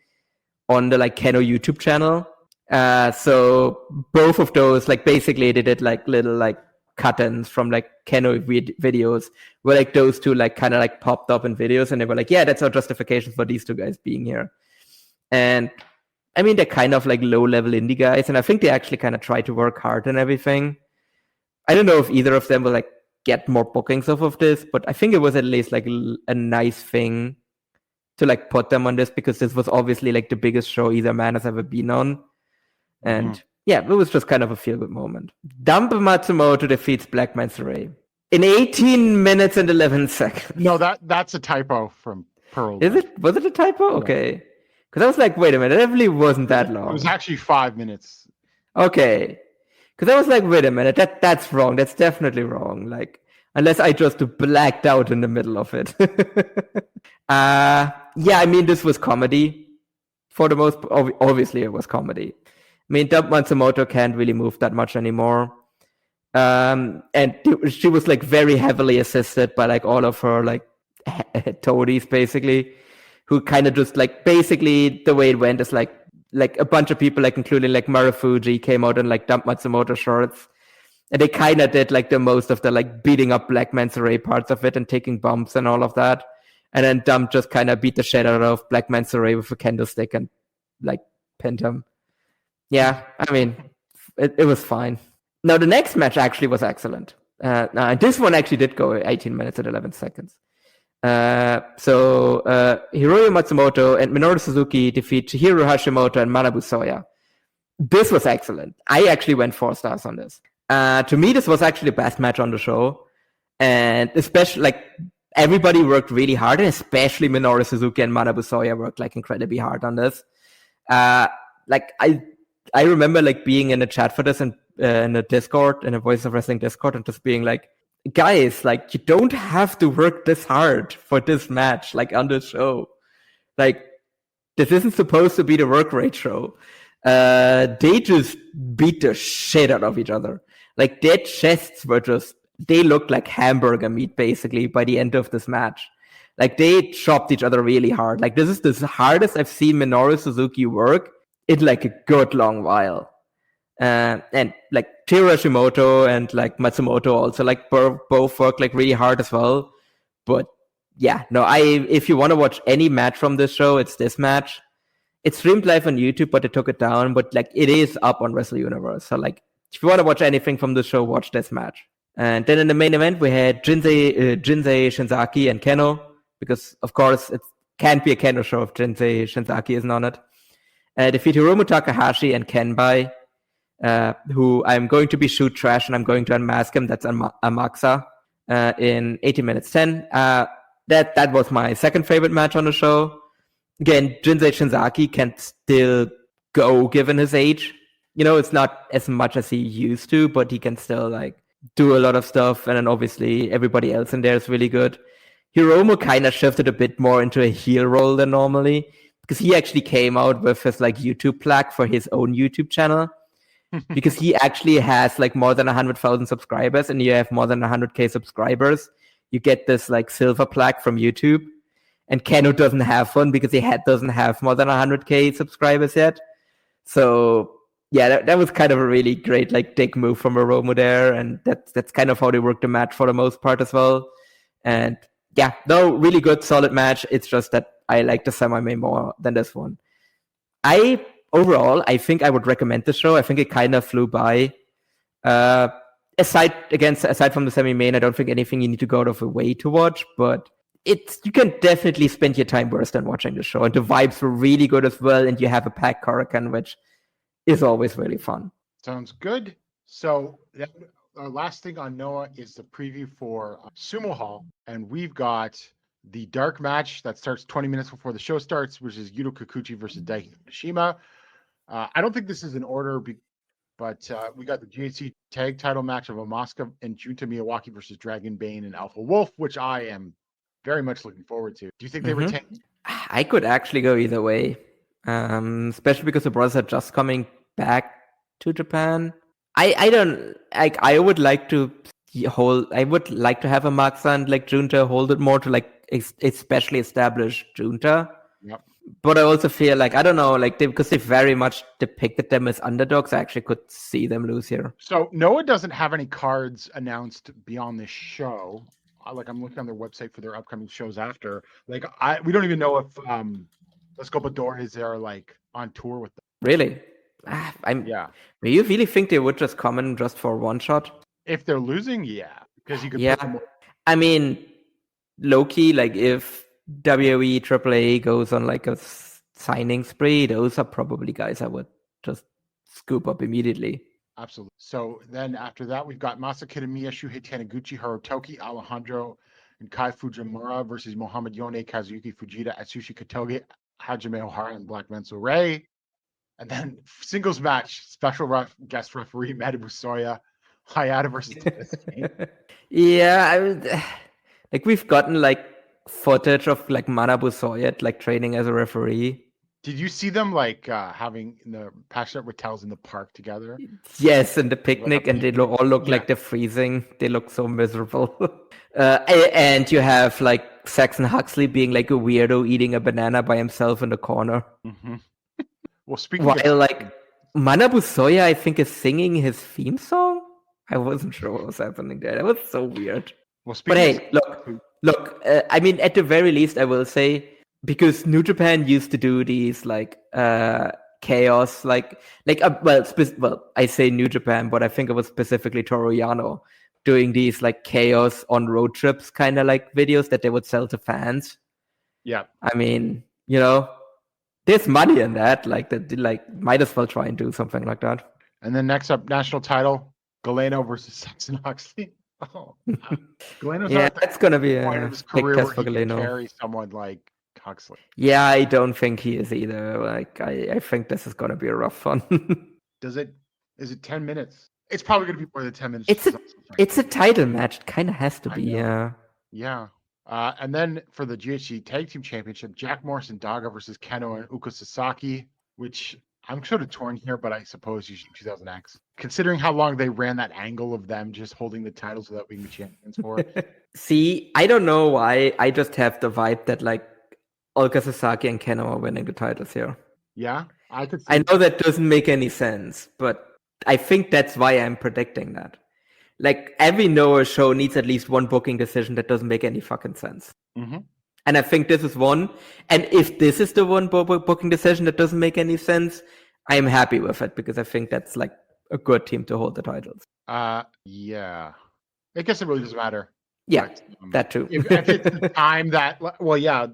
on the like Keno YouTube channel. So both of those, like basically they did like little like cut-ins from like Keno videos where like those 2 like kind of like popped up in videos, and they were like, yeah, that's our justification for these 2 guys being here. And I mean, they're kind of like low-level indie guys, and I think they actually kind of try to work hard and everything. I don't know if either of them will like get more bookings off of this, but I think it was at least like a nice thing to like put them on this, because this was obviously like the biggest show either man has ever been on. And yeah, it was just kind of a feel-good moment. Dump Matsumoto defeats Black Manta Ray in 18 minutes and 11 seconds. No, that's a typo from Pearl. Is it? Was it a typo? Okay. Because I was like, wait a minute, it definitely wasn't that long. It was actually 5 minutes. Okay. Because I was like, wait a minute, that's wrong. That's definitely wrong. Like, unless I just blacked out in the middle of it. Yeah, I mean, this was comedy. For the most, obviously it was comedy. mean, Dump Matsumoto can't really move that much anymore. And she was like very heavily assisted by like all of her like toadies basically, who kind of just like basically the way it went is like a bunch of people like including like Marufuji came out in like Dump Matsumoto shorts, and they kind of did like the most of the like beating up Black Mansoray parts of it and taking bumps and all of that, and then Dump just kind of beat the shit out of Black Mansoray with a candlestick and like pinned him. Yeah, I mean, it was fine. Now, the next match actually was excellent. This one actually did go 18 minutes and 11 seconds. So Hiroyo Matsumoto and Minoru Suzuki defeat Chihiro Hashimoto and Manabu Soya. This was excellent. I actually went 4 stars on this. To me, this was actually the best match on the show. And especially, like, everybody worked really hard, and especially Minoru Suzuki and Manabu Soya worked, like, incredibly hard on this. Like, I remember, like, being in a chat for this and in a Discord, in a Voice of Wrestling Discord, and just being like, guys, like, you don't have to work this hard for this match, like, on this show. Like, this isn't supposed to be the work rate show. They just beat the shit out of each other. Like, their chests were just, they looked like hamburger meat, basically, by the end of this match. Like, they chopped each other really hard. Like, this is the hardest I've seen Minoru Suzuki work in, like, a good long while. And like Chihiro Hashimoto and like Matsumoto also like both work like really hard as well. But yeah, no, if you want to watch any match from this show, it's this match. It's streamed live on YouTube, but they took it down. But like it is up on Wrestle Universe. So like if you want to watch anything from the show, watch this match. And then in the main event, we had Jinsei Shinzaki and Keno, because of course it can't be a Keno show if Jinsei Shinzaki isn't on it. Defeat Hiromu Takahashi and Kenbai. Who I'm going to be shoot trash and I'm going to unmask him. That's Amaxa in 18 minutes 10. That was my second favorite match on the show. Again, Jinsei Shinzaki can still go given his age. You know, it's not as much as he used to, but he can still like do a lot of stuff. And then obviously everybody else in there is really good. Hiromu kind of shifted a bit more into a heel role than normally, because he actually came out with his like YouTube plaque for his own YouTube channel. Because he actually has like more than 100,000 subscribers, and you have more than 100K subscribers, you get this like silver plaque from YouTube. And Keno doesn't have one because he doesn't have more than 100K subscribers yet. So yeah, that was kind of a really great like dick move from Hiromu there, and that's kind of how they worked the match for the most part as well. And yeah, no, really good, solid match. It's just that I like the semi-main more than this one. Overall, I think I would recommend the show. I think it kind of flew by. Aside from the semi-main, I don't think anything you need to go out of a way to watch, but you can definitely spend your time worse than watching the show. And the vibes were really good as well, and you have a packed Korakuen, which is always really fun. Sounds good. So our last thing on NOAH is the preview for Sumo Hall, and we've got the dark match that starts 20 minutes before the show starts, which is Yuto Kikuchi versus Daiki Nishima. I don't think this is in order, but we got the GHC tag title match of Amaska and Junta Miyawaki versus Dragon Bane and Alpha Wolf, which I am very much looking forward to. Do you think they retain? I could actually go either way, especially because the brothers are just coming back to Japan. I would like to have Amaxa and like Junta hold it more to like especially establish Junta. Yep. But I also feel like, I don't know, like because they very much depicted them as underdogs, I actually could see them lose here. So NOAH doesn't have any cards announced beyond this show. Like I'm looking on their website for their upcoming shows after. Like we don't even know if Let's Go Bador is there like on tour with them. Really? Yeah. Do you really think they would just come in just for one shot? If they're losing, yeah. Because you could put them... I mean, low-key, like if WWE AAA goes on like a signing spree, those are probably guys I would just scoop up immediately. Absolutely. So then after that, we've got Masa Kitamiya, Shuhei Taniguchi, Harutoki, Alejandro, and Kai Fujimura versus Mohamed Yone, Kazuyuki Fujita, Atsushi Katoge, Hajime Ohara, and Black Mansoray. And then singles match, special guest referee, Manabu Soya, Hayata versus Yeah, like we've gotten like footage of like Manabu Soya like training as a referee, Did you see them like having the passionate Rattels in the park together? Yes, and the picnic, and they all look Yeah. like they're freezing. They look so miserable. And you have like Saxon Huxley being like a weirdo eating a banana by himself in the corner. Mm-hmm. Well, speaking While of like Manabu Soya, I think, is singing his theme song. I wasn't sure what was happening there. That was so weird. well, But speaking hey, look. I mean, at the very least, I will say, because New Japan used to do these like chaos, I say New Japan, but I think it was specifically Toru Yano doing these like chaos on road trips kind of like videos that they would sell to fans. yeah, I mean, there's money in that. Like might as well try and do something like that. and then next up, national title, Galeno versus Saxon Huxley. Oh, Galeno's Yeah, not at the that's gonna be point of a his big career test where for he can Galeno. carry someone like Huxley. Yeah, I don't think he is either. Like, I think this is gonna be a rough one. Is it 10 minutes? It's probably going to be more than 10 minutes. It's a title match. It kind of has to I be. know. Yeah. Yeah. And then for the GHC Tag Team Championship, Jack Morris and Daga versus Keno and Uka Sasaki, which I'm sort of torn here, but I suppose you should 2000X. Considering how long they ran that angle of them just holding the titles without being the champions for. See, I don't know why. I just have the vibe that like Uka Sasaki and Keno are winning the titles here. Yeah, I could. I know that doesn't make any sense, but I think that's why I'm predicting that. Like, every NOAH show needs at least one booking decision that doesn't make any fucking sense. Mm-hmm. And I think this is one. And if this is the one booking decision that doesn't make any sense, I'm happy with it because I think that's like a good team to hold the titles. Yeah. I guess it really doesn't matter. Yeah, But, that too. if it's the time that, well, yeah.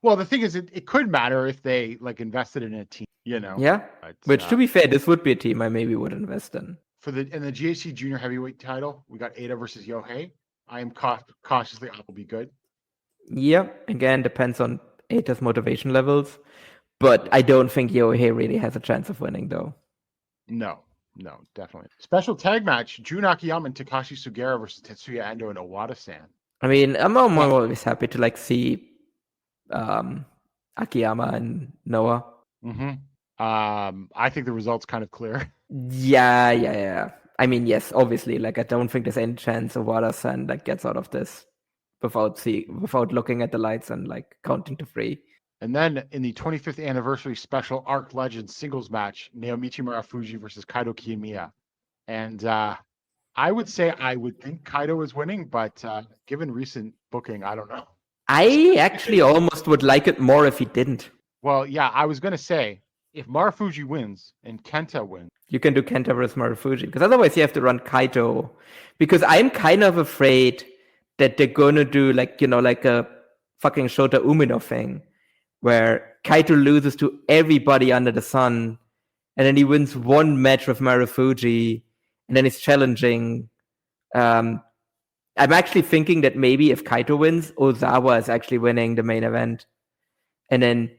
Well, the thing is, it could matter if they like invested in a team, Yeah. But, Which, to be fair, this would be a team I maybe would invest in. in the GHC Junior Heavyweight title, we got Ada versus Yohei. I am cautiously will be good. Yeah, again, depends on Ata's motivation levels. But I don't think Yohei really has a chance of winning, though. No, definitely. Special tag match: Jun Akiyama and Takashi Sugera versus Tetsuya Endo and Owada-san. I mean, I'm always happy to like see Akiyama and Noah. Mm-hmm. I think the result's kind of clear. Yeah. I mean, yes, obviously. Like, I don't think there's any chance Owada-san like gets out of this without looking at the lights and like counting to 3. And then in the 25th anniversary special Arc Legends singles match, Naomichi Marufuji versus Kaito Kiyomiya. And I would think Kaito is winning, but given recent booking, I don't know. I actually almost would like it more if he didn't. Well, yeah, I was going to say, if Marufuji wins and Kenta wins. You can do Kenta versus Marufuji, because otherwise you have to run Kaito. Because I'm kind of afraid that they're going to do like a fucking Shota Umino thing, where Kaito loses to everybody under the sun, and then he wins one match with Marufuji, and then he's challenging. I'm actually thinking that maybe if Kaito wins, Ozawa is actually winning the main event, and then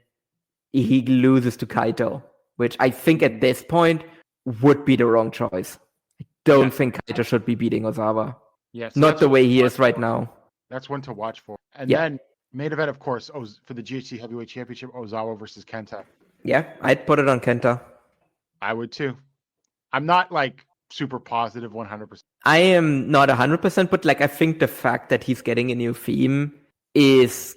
he loses to Kaito, which I think at this point would be the wrong choice. I don't think Kaito should be beating Ozawa. Yes, not the way he is right now. That's one to watch for. And then main event, of course, for the GHC Heavyweight Championship, Ozawa versus Kenta. Yeah, I'd put it on Kenta. I would too. I'm not like super positive 100%. I am not 100%, but like I think the fact that he's getting a new theme is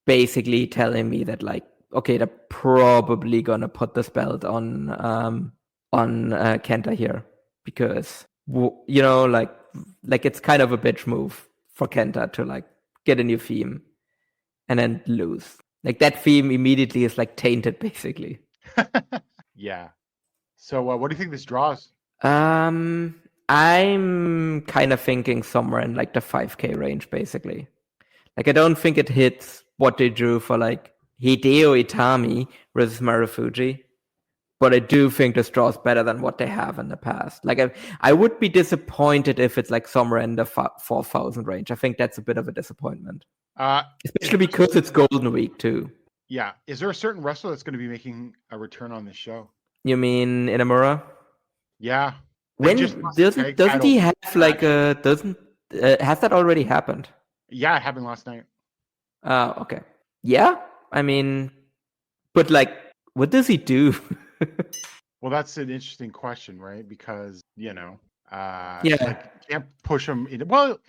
basically telling me that like, okay, they're probably gonna put this belt on Kenta here because like it's kind of a bitch move for Kenta to like get a new theme and then lose. Like that theme immediately is like tainted, basically. Yeah. So what do you think this draws? I'm kind of thinking somewhere in like the 5K range, basically. Like I don't think it hits what they drew for like Hideo Itami versus Marufuji, but I do think this draws better than what they have in the past. Like I would be disappointed if it's like somewhere in the 4,000 range. I think that's a bit of a disappointment, especially because it's Golden Week too. Yeah. Is there a certain wrestler that's going to be making a return on this show? You mean Inamura? Yeah. When doesn't he have like a has that already happened? Yeah, it happened last night. Okay. Yeah, I mean, but like what does he do? Well, that's an interesting question, right? Because Yeah. like you can't push him. Well,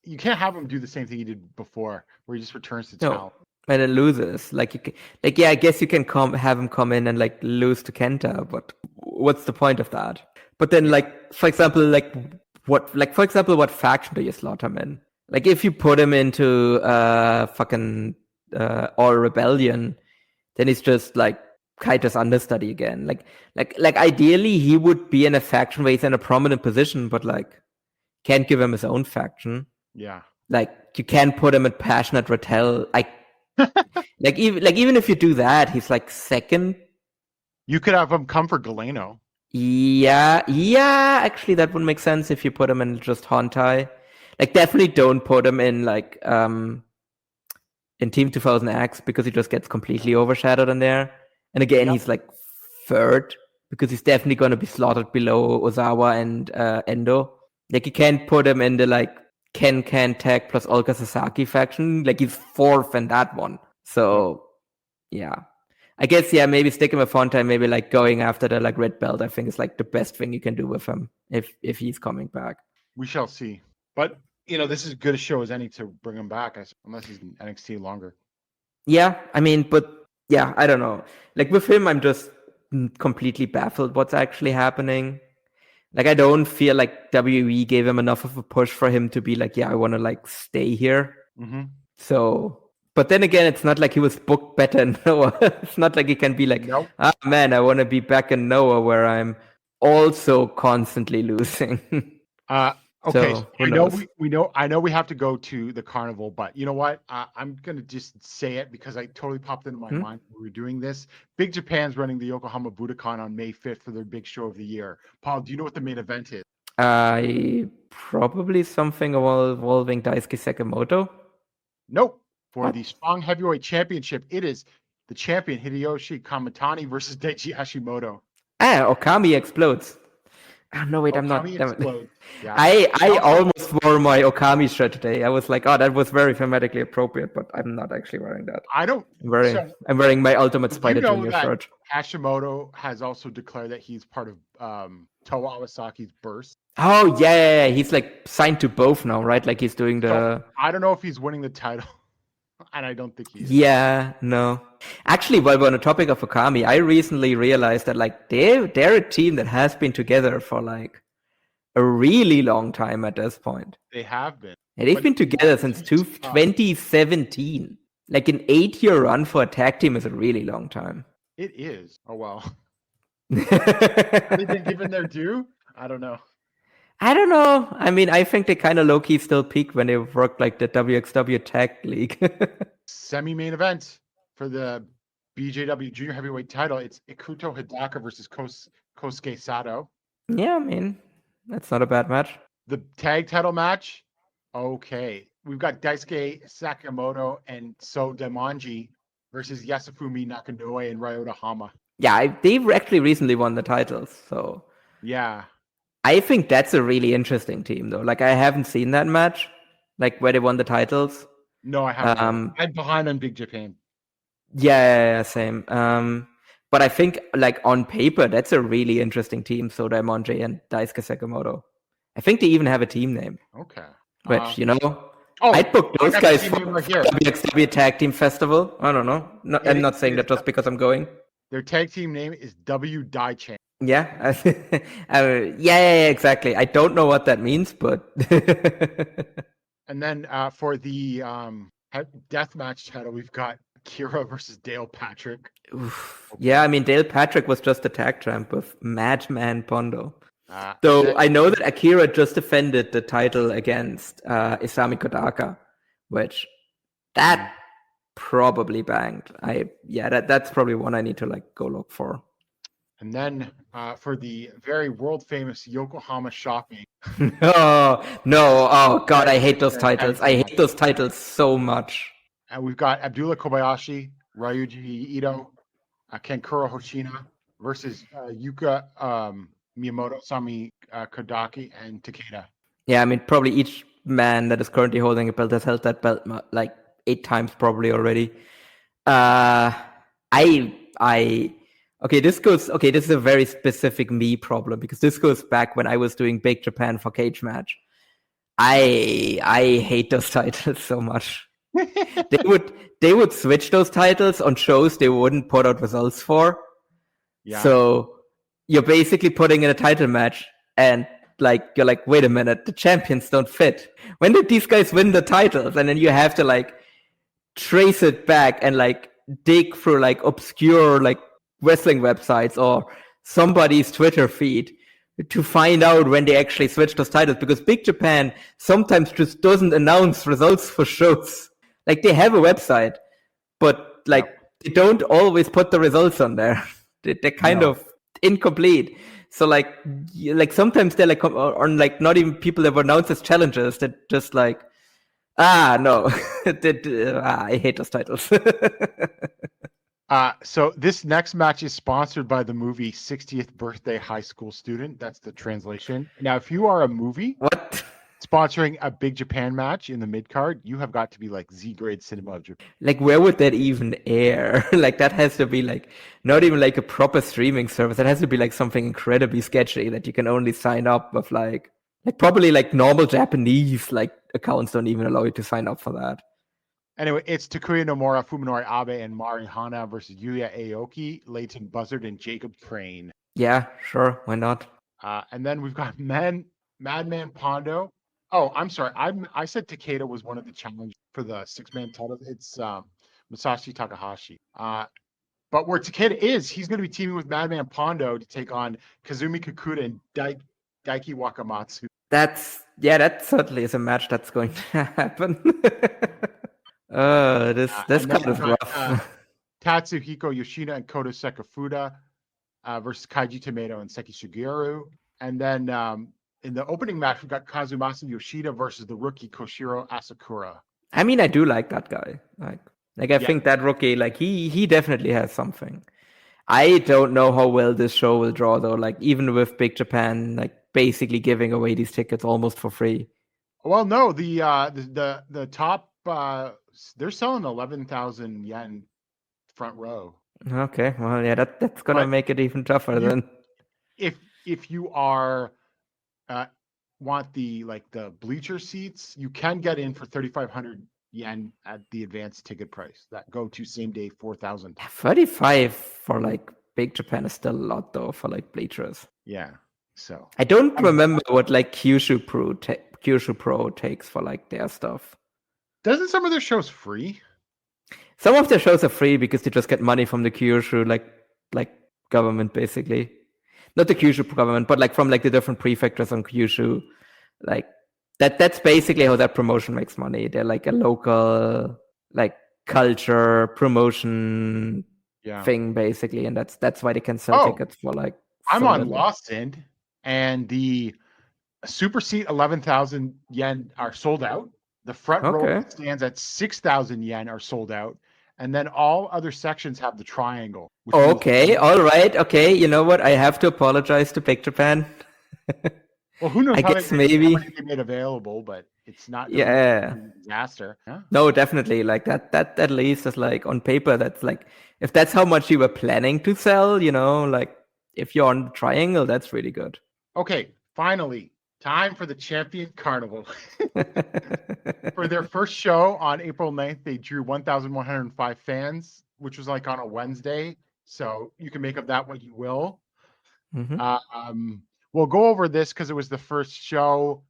you can't have him do the same thing he did before, where he just returns to No. talent. And then loses. Like you can, I guess you can have him come in and like lose to Kenta, but what's the point of that? But then like for example, what faction do you slot him in? Like if you put him into fucking All Rebellion, then he's just like Kaito's understudy again. Like ideally he would be in a faction where he's in a prominent position, but like can't give him his own faction. Yeah. Like you can't put him at Passionate Rattel. Like even if you do that, he's like second. You could have him come for Galeno. Yeah, actually that would make sense if you put him in just Hontai. Like definitely don't put him in like in Team 2000X because he just gets completely overshadowed in there. And again, he's like third because he's definitely going to be slotted below Ozawa and Endo. Like you can't put him in the like Ken Tech plus Olga Sasaki faction. Like he's fourth in that one. So yeah. I guess maybe stick him with Hontai, maybe like going after the like red belt, I think is like the best thing you can do with him if he's coming back. We shall see. But this is as good a show as any to bring him back, unless he's in NXT longer. Yeah, I mean, but yeah, I don't know. Like with him, I'm just completely baffled what's actually happening. Like I don't feel like WWE gave him enough of a push for him to be like, I want to like stay here. Mm-hmm. So, but then again, it's not like he was booked better in Noah. It's not like he can be like, Nope. Man, I want to be back in Noah where I'm also constantly losing. Okay, So, I know we have to go to the carnival, but you know what? I'm gonna just say it because I totally popped into my mind when we were doing this. Big Japan's running the Yokohama Budokan on May 5th for their big show of the year. Paul, do you know what the main event is? Probably something involving Daisuke Sekimoto. Nope. For the Strong Heavyweight Championship, it is the champion Hideyoshi Kamitani versus Daichi Hashimoto. Okami explodes. Oh, no, wait, I'm not. Explodes. Yeah. I almost wore my Okami shirt today. I was like, that was very thematically appropriate, but I'm not actually wearing that. I'm wearing my Ultimate Spider Junior shirt. Hashimoto has also declared that he's part of Toa Awasaki's Burst. Oh, yeah. He's like signed to both now, right? Like he's doing the... So, I don't know if he's winning the title. And I don't think he is. Yeah, no. Actually, while we're on the topic of Okami, I recently realized that like they're a team that has been together for like a really long time at this point. They have been. And they've been together since 2017. Like an 8-year run for a tag team is a really long time. It is. Oh, well. Have they been given their due? I don't know. I mean, I think they kind of low-key still peaked when they worked like the WXW Tag League. Semi-main event for the BJW Junior Heavyweight title. It's Ikuto Hidaka versus Kosuke Sato. Yeah, I mean, that's not a bad match. The tag title match? Okay. We've got Daisuke Sakamoto and So Demonji versus Yasufumi Nakanoe and Ryota Hama. Yeah, they've actually recently won the titles, so... Yeah. I think that's a really interesting team, though. Like, I haven't seen that match, like, where they won the titles. No, I haven't. I'm behind on Big Japan. Yeah, same. But I think, like, on paper, that's a really interesting team, Soda Monje and Daisuke Sakamoto. I think they even have a team name. Okay. Which, I'd book those guys for WXW Tag Team Festival. I don't know. I'm not saying that just because I'm going. Their tag team name is W Dai Chan. Yeah. Yeah, exactly. I don't know what that means, but... And then for the deathmatch title, we've got Akira versus Dale Patrick. Oof. Yeah, I mean, Dale Patrick was just a tag champ with Madman Pondo. So I know that Akira just defended the title against Isami Kodaka, which that probably banged. That's probably one I need to like go look for. And then for the very world famous Yokohama Shopping. Oh no! Oh god, I hate those titles. I hate those titles so much. And we've got Abdullah Kobayashi, Ryuji Ito, Kankuro Hoshina versus Yuka Miyamoto, Sami Kodaki, and Takeda. Yeah, I mean, probably each man that is currently holding a belt has held that belt like 8 times probably already. Okay, this is a very specific me problem because this goes back when I was doing Big Japan for Cage Match. I hate those titles so much. they would switch those titles on shows they wouldn't put out results for. Yeah. So you're basically putting in a title match and like you're like, wait a minute, the champions don't fit. When did these guys win the titles? And then you have to like trace it back and like dig through like obscure like wrestling websites or somebody's Twitter feed to find out when they actually switched those titles, because Big Japan sometimes just doesn't announce results for shows. Like they have a website, but like they don't always put the results on there. They're kind of incomplete. So like sometimes they're like on like not even people that were announced as challengers that just like, no, I hate those titles. So this next match is sponsored by the movie 60th Birthday High School Student. That's the translation. Now, if you are a movie sponsoring a Big Japan match in the mid-card, you have got to be like Z-grade cinema of Japan. Like, where would that even air? Like, that has to be like not even like a proper streaming service. It has to be like something incredibly sketchy that you can only sign up with like probably like normal Japanese like accounts don't even allow you to sign up for that. Anyway, it's Takuya Nomura, Fuminori Abe, and Mari Hana versus Yuya Aoki, Leighton Buzzard, and Jacob Crane. Yeah, sure. Why not? And then we've got Madman Pondo. Oh, I'm sorry. I said Takeda was one of the challengers for the 6-man title. It's Masashi Takahashi. But where Takeda is, he's going to be teaming with Madman Pondo to take on Kazumi Kakuta and Daiki Wakamatsu. That certainly is a match that's going to happen. This kind of rough. Tatsuhiko Yoshida and Koto Sekafuda versus Kaiji Tomato and Seki Shigeru. And then in the opening match, we've got Kazumasa Yoshida versus the rookie Koshiro Asakura. I mean, I do like that guy. Like I think that rookie, like he definitely has something. I don't know how well this show will draw though. Like even with Big Japan, like basically giving away these tickets almost for free. Well, no, the top they're selling 11,000 yen front row. Okay, well, yeah, that's gonna make it even tougher then. If you are want the bleacher seats, you can get in for 3,500 yen at the advanced ticket price. That go to same day 4,000. 35 for like Big Japan is still a lot though for like bleachers. Yeah, so I don't remember what like Kyushu Pro takes for like their stuff. Doesn't some of their shows free? Some of their shows are free because they just get money from the Kyushu like government basically. Not the Kyushu government, but like from like the different prefectures on Kyushu. Like that's basically how that promotion makes money. They're like a local like culture promotion thing basically, and that's why they can sell tickets for like. I'm on Lost End, and the super seat 11,000 yen are sold out. The front row stands at 6,000 yen are sold out. And then all other sections have the triangle. Okay, all right. Okay, you know what? I have to apologize to Big Japan. Well, who knows how many they made available, but it's not a disaster. Yeah? No, definitely. Like that at least is like on paper, that's like, if that's how much you were planning to sell, you know, like if you're on the triangle, that's really good. Okay, finally. Time for the Champion Carnival. For their first show on April 9th, they drew 1,105 fans, which was like on a Wednesday. So you can make of that what you will. Mm-hmm. We'll go over this because it was the first show.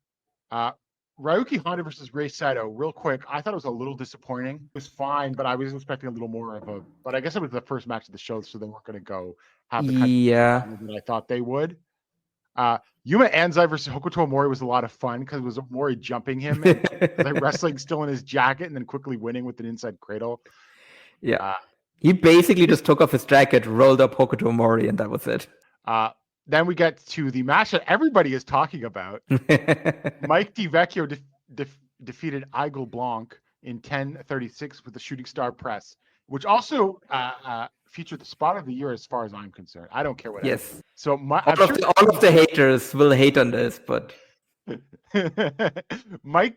Ryuki Honda versus Rei Saito, real quick. I thought it was a little disappointing. It was fine, but I was expecting a little more of a... But I guess it was the first match of the show, so they weren't going to go half the country that I thought they would. Yuma Anzai versus Hokuto Mori was a lot of fun because it was Mori jumping him and like wrestling still in his jacket and then quickly winning with an inside cradle. Yeah. He basically just took off his jacket, rolled up Hokuto Mori, and that was it. Then we get to the match that everybody is talking about. Mike DiVecchio defeated Igel Blanc in 10:36 with the shooting star press, which also featured the spot of the year as far as I'm concerned. I don't care what. Yes. So all of the haters will hate on this, but Mike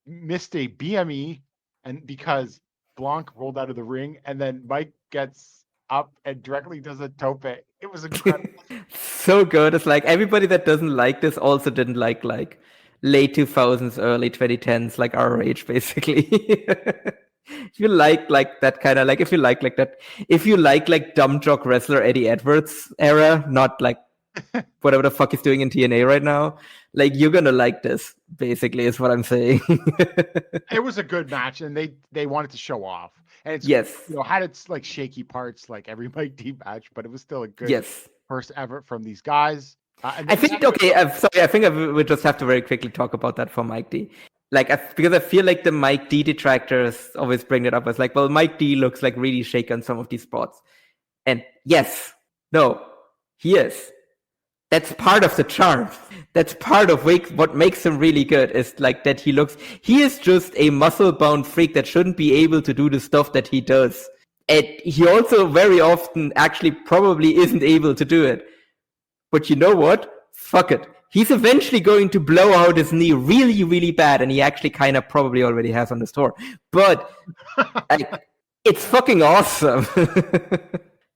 missed a BME and because Blanc rolled out of the ring, and then Mike gets up and directly does a tope. It was incredible. So good. It's like everybody that doesn't like this also didn't like late 2000s, early 2010s, like our age, basically. If you like that kind of if you like that, if you like dumb jock wrestler Eddie Edwards era, not like whatever the fuck he's doing in TNA right now, like you're gonna like this. Basically, is what I'm saying. It was a good match, and they wanted to show off, and it's had its like shaky parts, like every Mike D match, but it was still a good first effort from these guys. I think I'm sorry. I think we just have to very quickly talk about that for Mike D. Because I feel like the Mike D detractors always bring it up as well, Mike D looks like really shaky on some of these spots. And he is. That's part of the charm. That's part of what makes him really good is that he is just a muscle-bound freak that shouldn't be able to do the stuff that he does. And he also very often actually probably isn't able to do it. But you know what? Fuck it. He's eventually going to blow out his knee really, really bad, and he actually kind of probably already has on this tour. But it's fucking awesome.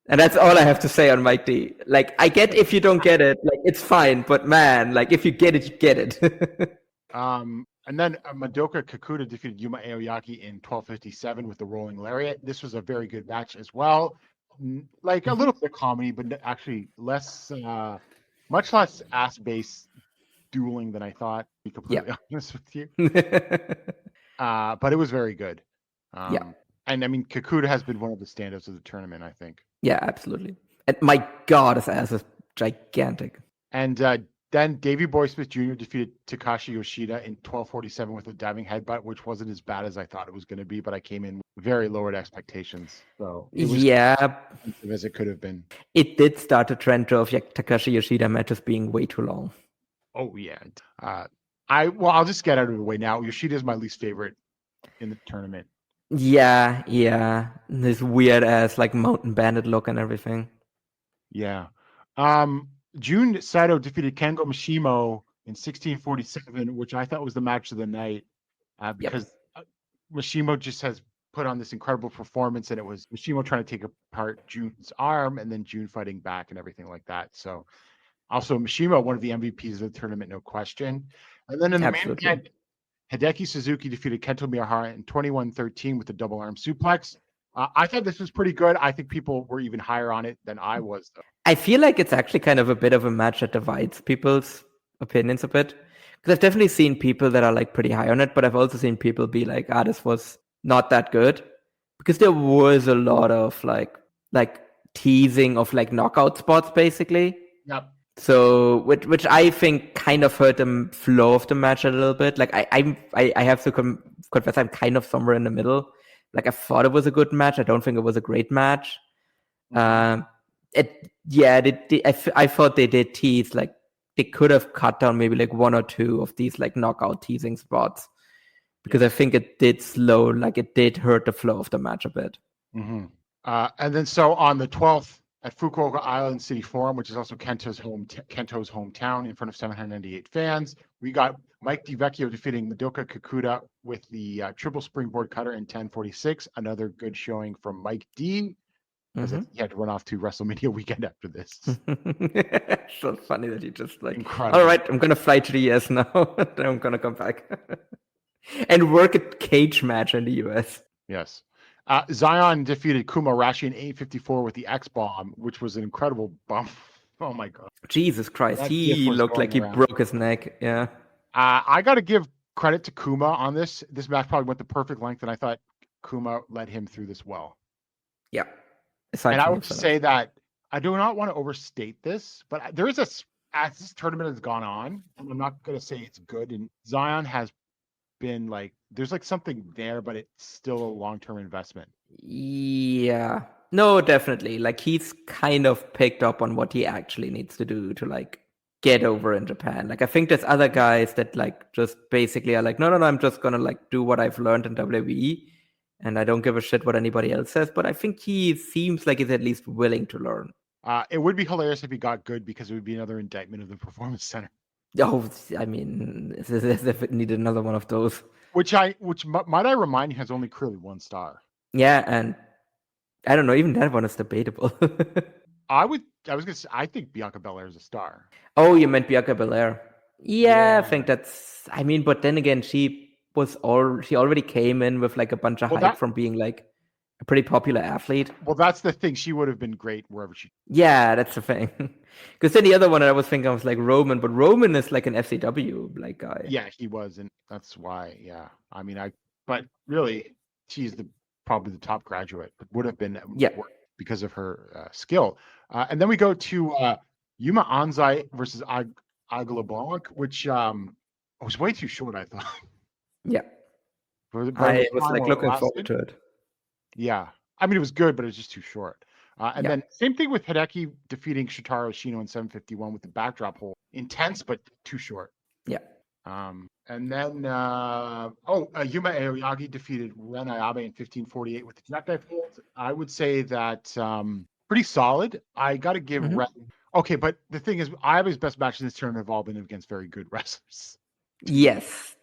And that's all I have to say on Mike D. I get if you don't get it, it's fine. But man, if you get it, you get it. And then Madoka Kakuta defeated Yuma Aoyaki in 12:57 with the rolling lariat. This was a very good match as well. A little bit of comedy, but actually much less ass-based dueling than I thought, to be completely honest with you. But it was very good. And I mean, Kakuta has been one of the standouts of the tournament, I think. Yeah, absolutely. And my God, his ass is gigantic. And then Davey Boy Smith Jr. defeated Takashi Yoshida in 12:47 with a diving headbutt, which wasn't as bad as I thought it was going to be, but I came in very lowered expectations. So it was as it could have been. It did start a trend of Takashi Yoshida matches being way too long. Oh yeah. I'll just get out of the way now. Yoshida is my least favorite in the tournament. Yeah. This weird ass mountain bandit look and everything. Yeah. Jun Saito defeated Kengo Mishimo in 16:47, which I thought was the match of the night because Mishimo just has put on this incredible performance, and it was Mishimo trying to take apart Jun's arm and then Jun fighting back and everything like that. So also Mishimo, one of the MVPs of the tournament, no question. And then in the main event, Hideki Suzuki defeated Kento Miyahara in 21:13 with the double arm suplex. I thought this was pretty good. I think people were even higher on it than I was, though. I feel like it's actually kind of a bit of a match that divides people's opinions a bit. Because I've definitely seen people that are pretty high on it, but I've also seen people be like, this was not that good. Because there was a lot of teasing of knockout spots, basically. Yep. So, which I think kind of hurt the flow of the match a little bit. I have to confess, I'm kind of somewhere in the middle. I thought it was a good match. I don't think it was a great match. I thought they did tease. They could have cut down maybe one or two of these knockout teasing spots. Because I think it did slow, it did hurt the flow of the match a bit. Mm-hmm. And then so on the 12th, at Fukuoka Island City Forum, which is also Kento's hometown, in front of 798 fans, we got Mike DiVecchio defeating Madoka Kakuta with the triple springboard cutter in 10:46. Another good showing from Mike D. Because he had to run off to WrestleMania weekend after this. So funny that he just incredible. All right, I'm gonna fly to the US now. Then I'm gonna come back and work a cage match in the US. Yes. Zion defeated Kuma Rashi in 8:54 with the X-Bomb, which was an incredible bump. Oh my God. Jesus Christ. He looked like he broke his neck. Yeah. I got to give credit to Kuma on this. This match probably went the perfect length, and I thought Kuma led him through this well. Yeah. And I would say that I do not want to overstate this, but there is as this tournament has gone on, and I'm not going to say it's good, and Zion has been there's something there, but it's still a long-term investment. Yeah. No, definitely. He's kind of picked up on what he actually needs to do to get over in Japan. I think there's other guys that just basically are no, I'm just gonna do what I've learned in WWE, and I don't give a shit what anybody else says. But I think he seems like he's at least willing to learn. It would be hilarious if he got good, because it would be another indictment of the Performance Center. Oh, I mean, as if it needed another one of those. Which might I remind you has only clearly 1 star. Yeah, and I don't know. Even that one is debatable. I was gonna say, I think Bianca Belair is a star. Oh, you meant Bianca Belair. Yeah, Yeah. I think that's. I mean, but then again, she already came in with like a bunch of hype from being like a pretty popular athlete. Well, that's the thing. She would have been great wherever she. Yeah, that's the thing. Because then the other one I was thinking was like Roman, but Roman is like an FCW like guy. Yeah, he was, and that's why. Yeah, I mean, but really, she's probably the top graduate. But would have been because of her skill. And then we go to Yuma Anzai versus Agula Blanc, which was way too short, I thought. Yeah. But I was like looking forward to it. Yeah. I mean, it was good, but it was just too short. And then same thing with Hideki defeating Shotaro Ashino in 751 with the backdrop hold. Intense, but too short. Yeah. And then Yuma Aoyagi defeated Ren Ayabe in 1548 with the jackknife hold. I would say that pretty solid. I got to give Ren. Okay, but the thing is, Ayabe's best matches in this tournament have all been against very good wrestlers. Yes.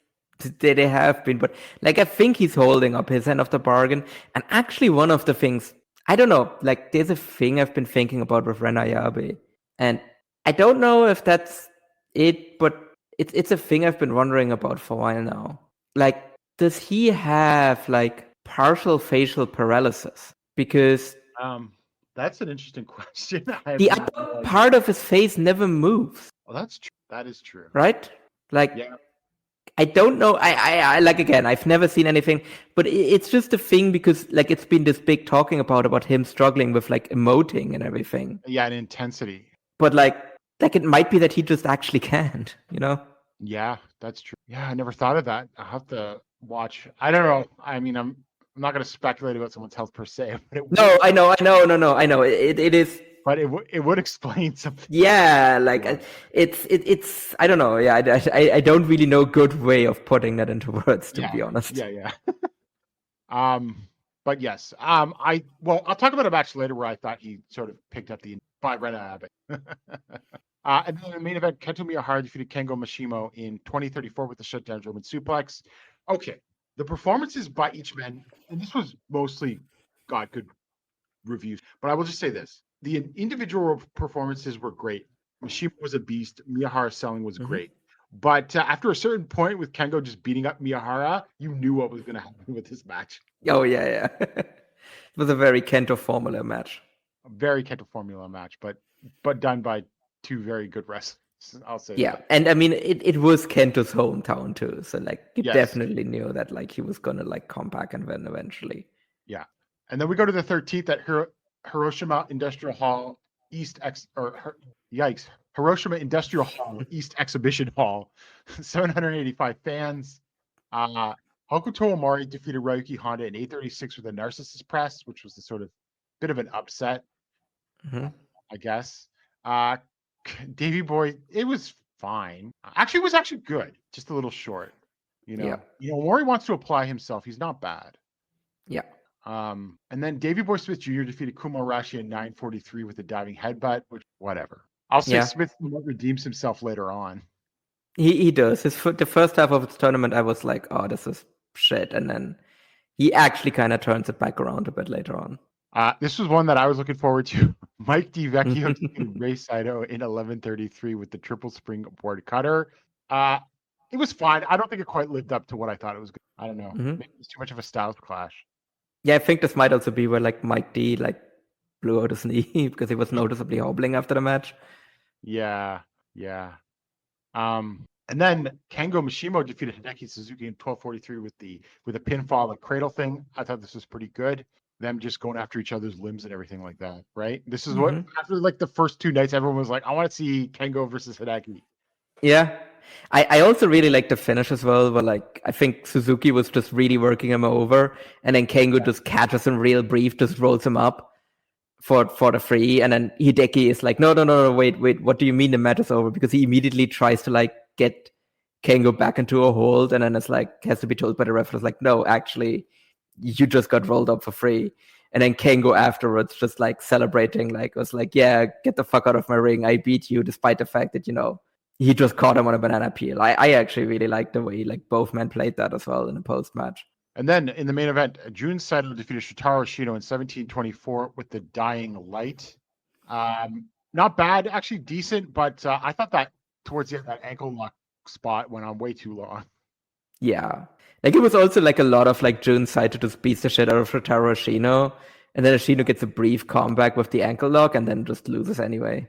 They have been, but like I think he's holding up his end of the bargain. And actually, one of the things I don't know, like there's a thing I've been thinking about with Ren Ayabe, and I don't know if that's it, but it's a thing I've been wondering about for a while now. Like, does he have like partial facial paralysis? Because that's an interesting question. The upper part of his face never moves. Well, that's true. That is true. Right? Like, I don't know. I like, again, I've never seen anything, but it's just a thing because like it's been this big talking about him struggling with like emoting and everything. Yeah, and intensity. But like it might be that he just actually can't, you know? Yeah, that's true. Yeah, I never thought of that. I'll have to watch. I don't know. I mean, I'm not going to speculate about someone's health per se. But I know. It is. But it would explain something. Yeah, like it's I don't know. Yeah, I don't really know a good way of putting that into words, to be honest. Yeah. But yes. I'll talk about a match later where I thought he sort of picked up the by Ren Abe. And then the main event, Kento Miyahara defeated Kengo Mishimo in 2034 with the shutdown German suplex. Okay, the performances by each man, and this was mostly got good reviews, but I will just say this. The individual performances were great. Mishima was a beast. Miyahara's selling was great. But after a certain point with Kengo just beating up Miyahara, you knew what was going to happen with this match. Oh, yeah. It was a very Kento formula match. A very Kento formula match, but done by two very good wrestlers. I'll say that. And I mean, it was Kento's hometown too. So like, you definitely knew that like he was going to like come back and win eventually. Yeah. And then we go to the 13th at Hiroshima Industrial Hall Hiroshima Industrial Hall East Exhibition Hall, 785 fans. Hokuto Omari defeated Ryuki Honda in 836 with a narcissist press, which was the sort of bit of an upset, I guess. Davey Boy, it was fine. Actually, it was actually good, just a little short. You know, Omari wants to apply himself. He's not bad. Yeah. And then Davey Boy Smith Jr. defeated Kuma Arashi in 943 with a diving headbutt, which whatever. I'll say Smith redeems himself later on. He does. The first half of the tournament, I was like, oh, this is shit. And then he actually kind of turns it back around a bit later on. This was one that I was looking forward to. Mike DiVecchio defeated Ray Saito in 1133 with the triple springboard cutter. It was fine. I don't think it quite lived up to what I thought it was. I don't know. Maybe it was too much of a styles clash. Yeah, I think this might also be where like Mike D like blew out his knee because he was noticeably hobbling after the match. Yeah. And then Kengo Mishimo defeated Hideki Suzuki in 1243 with a pinfall and cradle thing. I thought this was pretty good. Them just going after each other's limbs and everything like that, right? This is what after like the first two nights, everyone was like, I want to see Kengo versus Hideki. Yeah. I also really like the finish as well, where like I think Suzuki was just really working him over, and then Kengo just catches him real brief, just rolls him up for the free, and then Hideki is like, no, wait, what do you mean the match is over? Because he immediately tries to like get Kengo back into a hold, and then it's like has to be told by the ref, like, no, actually, you just got rolled up for free. And then Kengo afterwards just like celebrating, like was like, yeah, get the fuck out of my ring, I beat you, despite the fact that, you know, he just caught him on a banana peel. I actually really liked the way like both men played that as well in the post match. And then in the main event, Jun Saito defeated Shotaro Ashino in 1724 with the Dying Light. Not bad, actually decent, but I thought that towards the end, that ankle lock spot went on way too long. Yeah. Like, it was also like a lot of like Jun Saito just beats the shit out of Shotaro Ashino, and then Ashino gets a brief comeback with the ankle lock and then just loses anyway.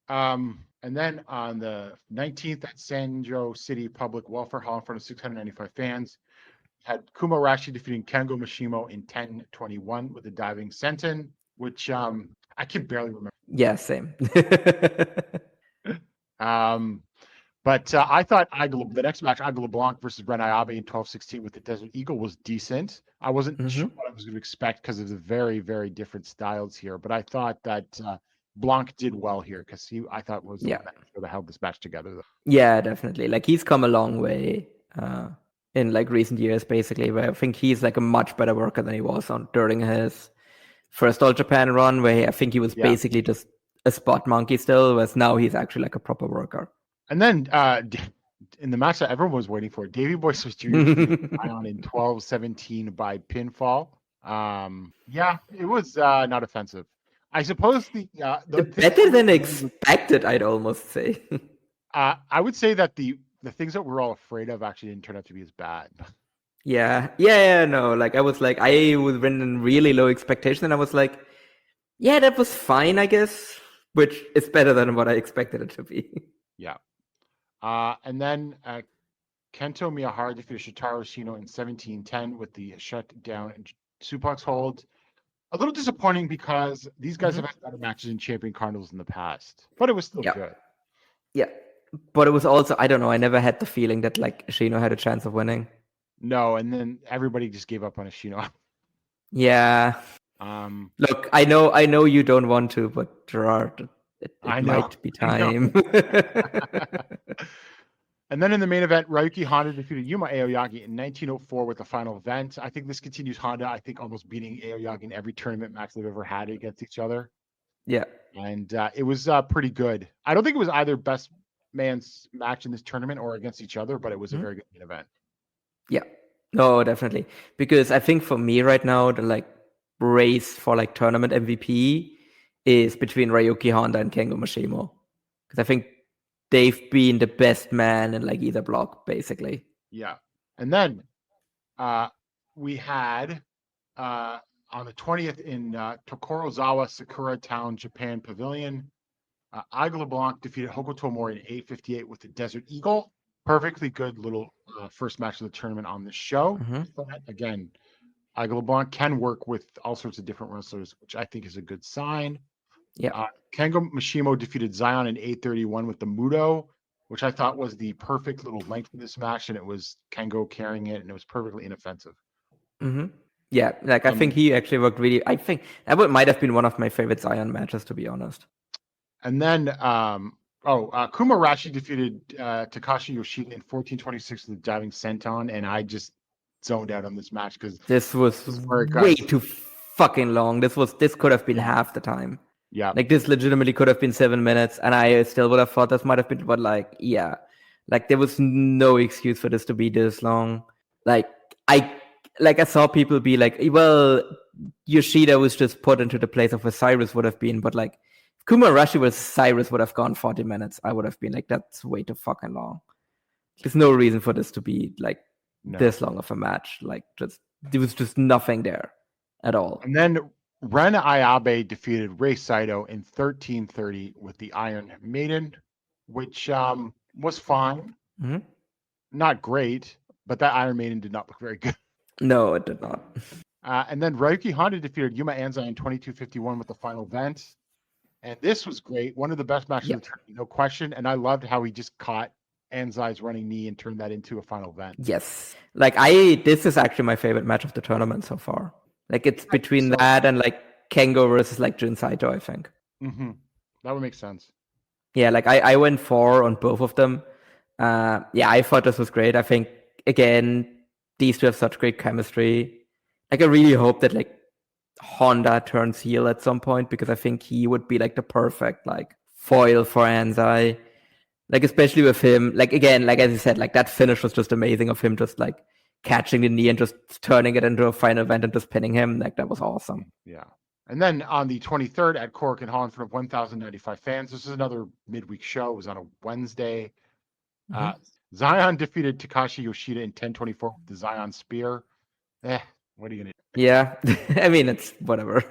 And then on the 19th at Sanjo City Public Welfare Hall in front of 695 fans, had Kuma Rashi defeating Kengo Mishimo in 10:21 with a diving senton, which I can barely remember. Yeah, same. But I thought the next match, Aigle LeBlanc versus Ren Ayabe in 12:16 with the Desert Eagle, was decent. I wasn't sure what I was going to expect because of the very, very different styles here. But I thought that Blanc did well here because I thought was the that held this match together. Though. Yeah, definitely. Like, he's come a long way in like recent years, basically, where I think he's like a much better worker than he was during his first All Japan run, where I think he was basically just a spot monkey still, whereas now he's actually like a proper worker. And then in the match that everyone was waiting for, Davey Boy Swiss Jr. on in 12:17 by pinfall. It was not offensive. I suppose the better than expected, I'd almost say. I would say that the things that we're all afraid of actually didn't turn out to be as bad. No. Like, I was in really low expectation, and I was like, yeah, that was fine, I guess, which is better than what I expected it to be. Yeah. And then Kento Miyahara defeated Shotaro Ashino in 17:10 with the shutdown and suplex hold. A little disappointing because these guys have had better matches in Champion Carnivals in the past, but it was still good. Yeah, but it was also, I don't know, I never had the feeling that like Ashino had a chance of winning. No, and then everybody just gave up on Ashino. Yeah. Look, I know you don't want to, but Gerard, it might be time. And then in the main event, Ryuki Honda defeated Yuma Aoyagi in 1904 with the final event. I think this continues Honda, almost beating Aoyagi in every tournament match they've ever had against each other. Yeah. And it was pretty good. I don't think it was either best man's match in this tournament or against each other, but it was a very good main event. Yeah. No, definitely. Because I think for me right now, the like race for like tournament MVP is between Ryuki Honda and Kengo Mishimo. Because I think they've been the best man in like either block, basically. Yeah. And then we had on the 20th in Tokorozawa Sakura Town, Japan Pavilion, Aigle LeBlanc defeated Hokuto Mori in 8:58 with the Desert Eagle. Perfectly good little first match of the tournament on this show. But again, Aigle LeBlanc can work with all sorts of different wrestlers, which I think is a good sign. Yeah. Kengo Mishimo defeated Zion in 8:31 with the Mudo, which I thought was the perfect little length of this match, and it was Kengo carrying it, and it was perfectly inoffensive. Yeah, like I think he actually worked really. I think that might have been one of my favorite Zion matches, to be honest. And then, Kuma Rashi defeated Takashi Yoshida in 14:26 with the diving senton, and I just zoned out on this match because this was way too fucking long. This could have been half the time. Yeah, like this legitimately could have been 7 minutes, and I still would have thought this might have been. But like, yeah, like there was no excuse for this to be this long. I saw people be like, well, Yoshida was just put into the place of where Cyrus would have been, but like if Kuma Rashi was Cyrus would have gone 40 minutes. I would have been like, that's way too fucking long. There's no reason for this to be like this long of a match. Like there was just nothing there at all. And then Ren Ayabe defeated Rei Saito in 13:30 with the Iron Maiden, which was fine. Not great, but that Iron Maiden did not look very good. No, it did not. And then Ryuki Honda defeated Yuma Anzai in 22:51 with the final event. And this was great. One of the best matches of the tournament, no question. And I loved how he just caught Anzai's running knee and turned that into a final event. Yes. This is actually my favorite match of the tournament so far. Like it's between that and like Kengo versus like Jun Saito, I think. That would make sense. Yeah, like I went 4 on both of them. I thought this was great. I think again, these two have such great chemistry. Like I really hope that like Honda turns heel at some point because I think he would be like the perfect like foil for Anzai. Like especially with him, like again, like as you said, like that finish was just amazing of him just like catching the knee and just turning it into a final event and just pinning him. Like, that was awesome. Yeah. And then on the 23rd at Korakuen Hall in front of 1,095 fans, this is another midweek show. It was on a Wednesday. Zion defeated Takashi Yoshida in 10:24 with the Zion Spear. What are you going to do? Yeah. I mean, it's whatever.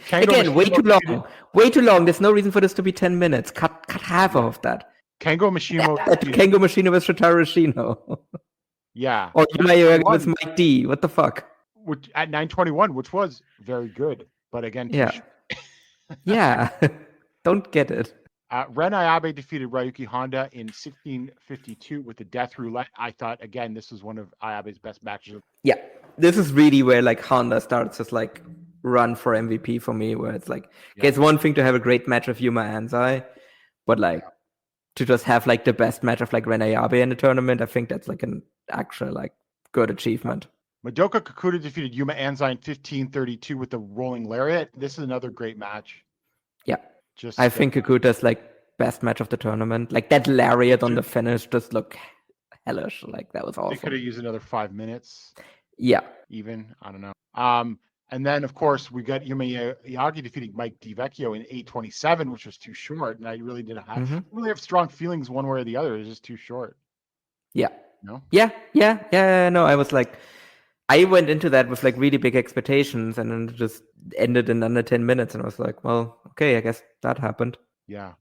Kengo Again, way Mishima too long. defeated- Way too long. There's no reason for this to be 10 minutes. Cut half of that. Kengo Mishima. Kengo Machino was Shotaro Shino. Yeah. Or Yuma was 9:21, Mike D. What the fuck? which at 9:21, which was very good. But again, too Yeah. Yeah. Don't get it. Ren Ayabe defeated Ryuki Honda in 16:52 with the Death Roulette. I thought, again, this was one of Ayabe's best matches. Yeah. This is really where like Honda starts his like run for MVP for me, where it's like, okay, it's one thing to have a great match of Yuma Anzai, but like to just have like the best match of like Ren Ayabe in the tournament, I think that's like an actual like good achievement. Madoka Kakuta defeated Yuma Anzai in 15:32 with the Rolling Lariat. This is another great match. Yeah. Just I think Kakuta's like best match of the tournament. Like that lariat on the finish just looked hellish. Like that was they could awesome. have used another 5 minutes. Yeah. Even I don't know. And then of course we got Yuma Yagi defeating Mike DiVecchio in 8:27, which was too short. And I really didn't have really have strong feelings one way or the other. It's just too short. Yeah. No. Yeah. No, I was like, I went into that with like really big expectations, and then it just ended in under 10 minutes, and I was like, well, okay, I guess that happened. Yeah.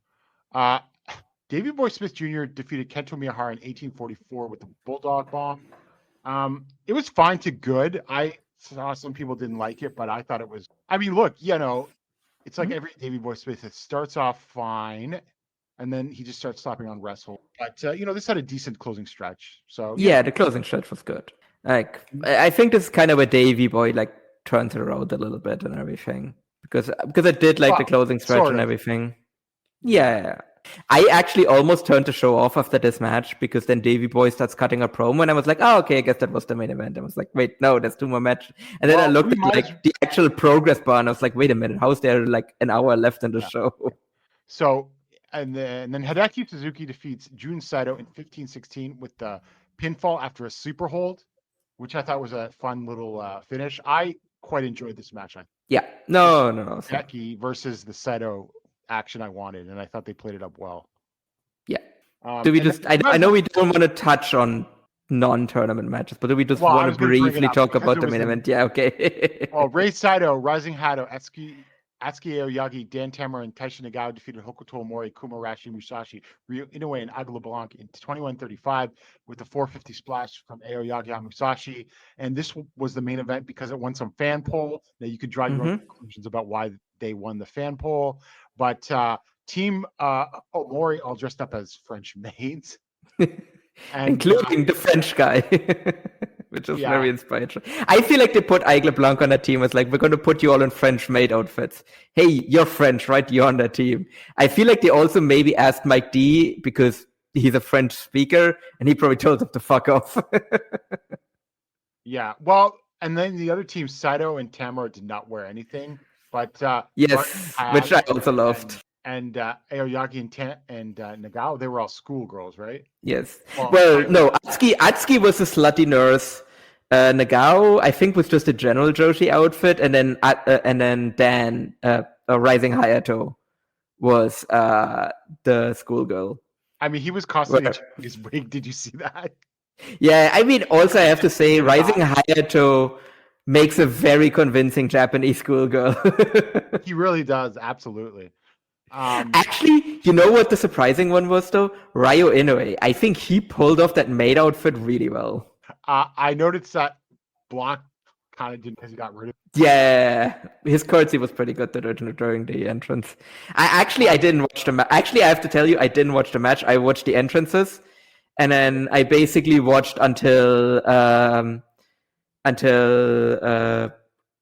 Davey Boy Smith Jr. defeated Kento Miyahara in 18:44 with the Bulldog Bomb. It was fine to good. I saw some people didn't like it, but I thought it was. I mean, look, it's like every Davey Boy Smith. It starts off fine, and then he just starts slapping on wrestle. But this had a decent closing stretch. So Yeah, the closing stretch was good. Like, I think this is kind of where Davey Boy like turns it around a little bit and everything, because I did like the closing stretch sort and of. everything. Yeah. I actually almost turned the show off after this match, because then Davey Boy starts cutting a promo, and I was like, oh, okay, I guess that was the main event. I was like, wait, no, there's 2 more matches. And then I looked at like the actual progress bar, and I was like, wait a minute, how's there like an hour left in the show? So, and then Hideki Suzuki defeats Jun Saito in 15:16 with the pinfall after a super hold, which I thought was a fun little finish. I quite enjoyed this match. Yeah, no. Hideki versus the Saito action I wanted, and I thought they played it up well. Yeah. Do we just? I know we don't want to touch on non-tournament matches, but do we just want to briefly talk about the main event? Yeah, okay. Well, Rei Saito, Rising Hado, Atsuki Aoyagi, Dan Tamura, and Taisha Nagao defeated Hokuto Mori, Kumarashi Musashi, Ryo Inoue, and Agla Blanc in 21:35 with a 450 splash from Aoyagi on Musashi. And this was the main event because it won some fan poll. Now you could draw your own conclusions about why they won the fan poll. But Team Omori all dressed up as French maids. Including the French guy, which is very inspiring. I feel like they put Aigle Blanc on a team as like, we're going to put you all in French maid outfits. Hey, you're French, right? You're on that team. I feel like they also maybe asked Mike D because he's a French speaker, and he probably told them to fuck off. Yeah, well, and then the other team, Saito and Tamura, did not wear anything. But yes, which I also loved. And Aoyagi and Nagao, they were all schoolgirls, right? Yes. Well, no, Atsuki was a slutty nurse. Nagao, I think, was just a general Joshi outfit, and then Dan, Rising Hayato, was the schoolgirl. I mean, he was constantly checking his wig. Did you see that? Yeah, I mean, also I have to say, Rising Hayato makes a very convincing Japanese schoolgirl. He really does, absolutely. Actually, you know what the surprising one was, though? Ryo Inoue. I think he pulled off that maid outfit really well. I noticed that Block kind of didn't, because he got rid of it. Yeah, his curtsy was pretty good during the entrance. I didn't watch the match. Actually, I have to tell you, I didn't watch the match. I watched the entrances, and then I basically watched until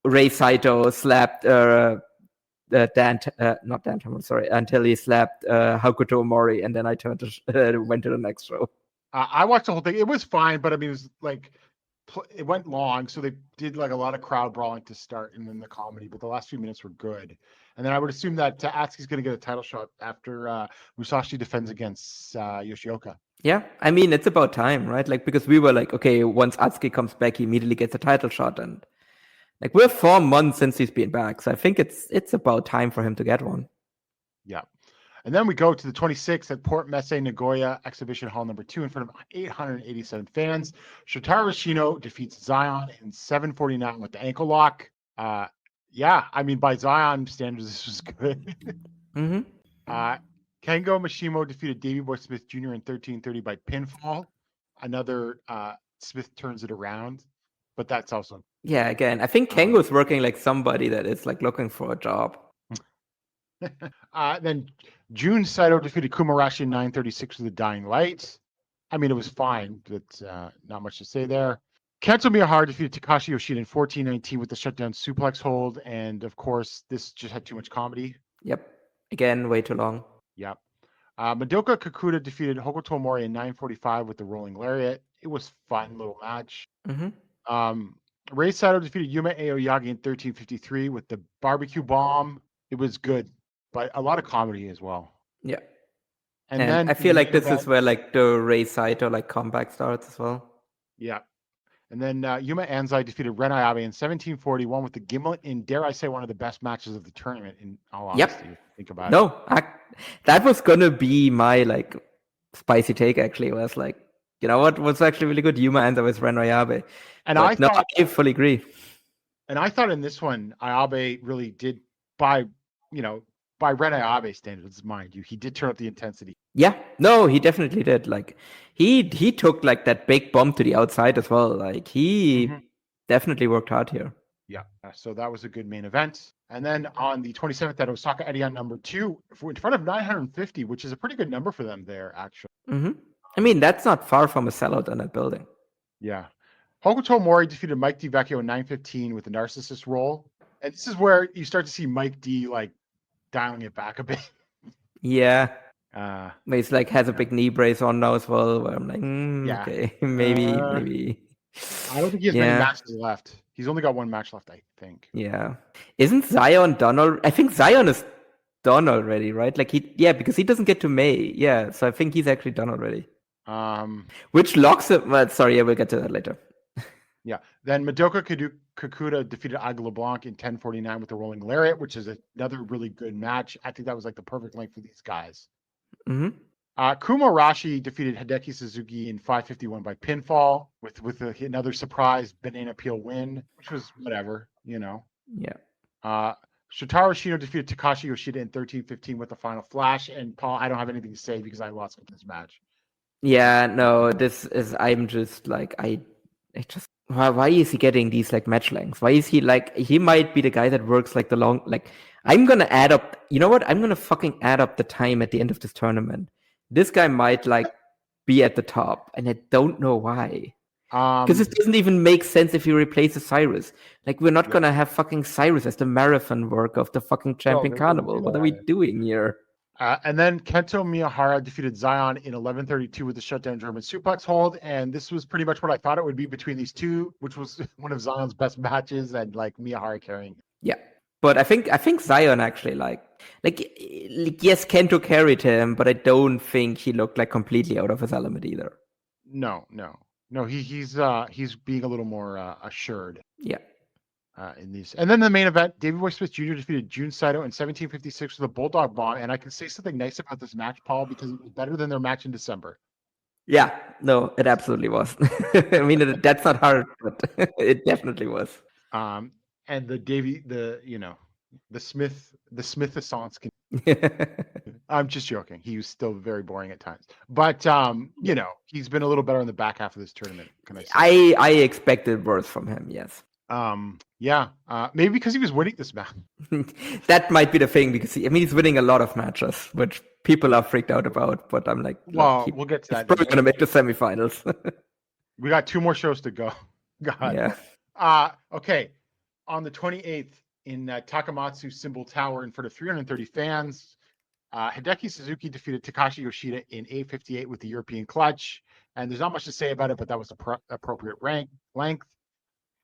Rei Saito slapped not Dan Tamura, sorry, until he slapped Hokuto Mori, and then I went to the next show. I watched the whole thing. It was fine, but I mean, it was like it went long, so they did like a lot of crowd brawling to start, and then the comedy. But the last few minutes were good, and then I would assume that Atsuki's going to get a title shot after Musashi defends against Yoshioka. Yeah, I mean, it's about time, right? Like, because we were like, okay, once Atsuki comes back, he immediately gets a title shot, and like we're 4 months since he's been back, so I think it's about time for him to get one. Yeah. And then we go to the 26th at Port Messe Nagoya Exhibition Hall number 2 in front of 887 fans. Shotaro Ashino defeats Zion in 7:49 with the ankle lock. Yeah, I mean, by Zion standards, this was good. Mm-hmm. Kengo Mishimo defeated Davey Boy Smith Jr. in 13:30 by pinfall. Another Smith turns it around, but that's also. Yeah, again, I think Kengo's working like somebody that is like looking for a job. Then Jun Saito defeated Kumarashi in 9:36 with a dying light. I mean, it was fine, but not much to say there. Kento Miyahara defeated Takashi Yoshida in 14:19 with the shutdown suplex hold, and of course, this just had too much comedy. Yep. Again, way too long. Yep. Madoka Kakuta defeated Hokuto Mori in 9:45 with the rolling lariat. It was fun little match. Mm-hmm. Rei Saito defeated Yuma Aoyagi in 13:53 with the barbecue bomb. It was good, but a lot of comedy as well. Yeah. And And then I feel like this is where like the Rei Saito like comeback starts as well. Yeah. And then Yuma Anzai defeated Ren Ayabe in 17:41 with the gimlet in, dare I say, one of the best matches of the tournament, in all honesty. Yep. Think about it. No, that was gonna be my like spicy take. Actually, was like, you know what was actually really good? Yuma Anzai with Ren Ayabe. And But I fully agree. And I thought in this one, Ayabe really did, by Ren Ayabe standards, mind you, he did turn up the intensity. Yeah, no, he definitely did. Like he took like that big bump to the outside as well. Like he definitely worked hard here. Yeah. So that was a good main event. And then on the 27th at Osaka Edion number 2, in front of 950, which is a pretty good number for them there, actually. Mm-hmm. I mean, that's not far from a sellout in that building. Yeah. Hokuto Mori defeated Mike DiVecchio in 9:15 with the narcissist roll. And this is where you start to see Mike D like dialing it back a bit. Yeah. He's like has a yeah. big knee brace on now as well. Where I'm like, Yeah. okay, maybe. I don't think he has many matches left. He's only got one match left, I think. Yeah. Isn't Zion done already? I think Zion is done already, right? Like because he doesn't get to May. Yeah, so I think he's actually done already. Which locks him. Well, sorry, I will get to that later. Yeah. Then Madoka Kakuta defeated Aigle LeBlanc in 10:49 with the rolling lariat, which is another really good match. I think that was like the perfect length for these guys. Mm-hmm. Kumorashi defeated Hideki Suzuki in 5:51 by pinfall with another surprise banana peel win, which was whatever, Yeah. Shotaro Ashino defeated Takashi Yoshida in 13:15 with the final flash. And Paul, I don't have anything to say because I lost this match. Yeah, no, I'm just like, why is he getting these like match lengths? Why is he like, he might be the guy that works like the long, like, I'm going to add up, you know what? I'm going to fucking add up the time at the end of this tournament. This guy might like be at the top, and I don't know why. Because it doesn't even make sense if he replaces Cyrus. Like, we're not going to have fucking Cyrus as the marathon work of the fucking Champion Carnival. What are we doing here? And then Kento Miyahara defeated Zion in 11:32 with the shutdown German suplex hold. And this was pretty much what I thought it would be between these two, which was one of Zion's best matches, and like Miyahara carrying. Yeah. But I think Zion actually like yes, Kento carried him, but I don't think he looked like completely out of his element either. No. He's being a little more assured. Yeah. In these, and then the main event, Davey Boy Smith Jr. defeated Jun Saito in 17:56 with a Bulldog Bomb. And I can say something nice about this match, Paul, because it was better than their match in December. Yeah, no, it absolutely was. I mean, that's not hard, but it definitely was. And the Smith-assance can. I'm just joking. He was still very boring at times, but he's been a little better in the back half of this tournament. Can I say? I expected worse from him. Yes. Maybe because he was winning this match. That might be the thing, because he's winning a lot of matches, which people are freaked out about. But I'm like, well, we'll get to that. He's probably going to make the semifinals. We got 2 more shows to go. God. Yeah. Okay. On the 28th in Takamatsu Symbol Tower in front of 330 fans, Hideki Suzuki defeated Takashi Yoshida in 8:58 with the European clutch. And there's not much to say about it, but that was the appropriate length.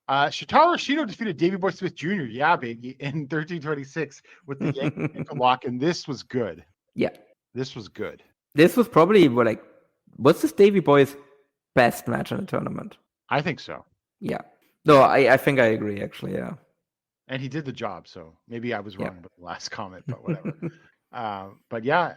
Shotaro Ashino defeated Davey Boy Smith Jr. Yeah, baby, in 13:26 with the ankle lock, and this was good. Yeah, this was good. This was probably like was this Davey Boy's best match in the tournament? I think so. Yeah. No, I think I agree, actually, yeah. And he did the job, so maybe I was wrong with the last comment, but whatever. But yeah,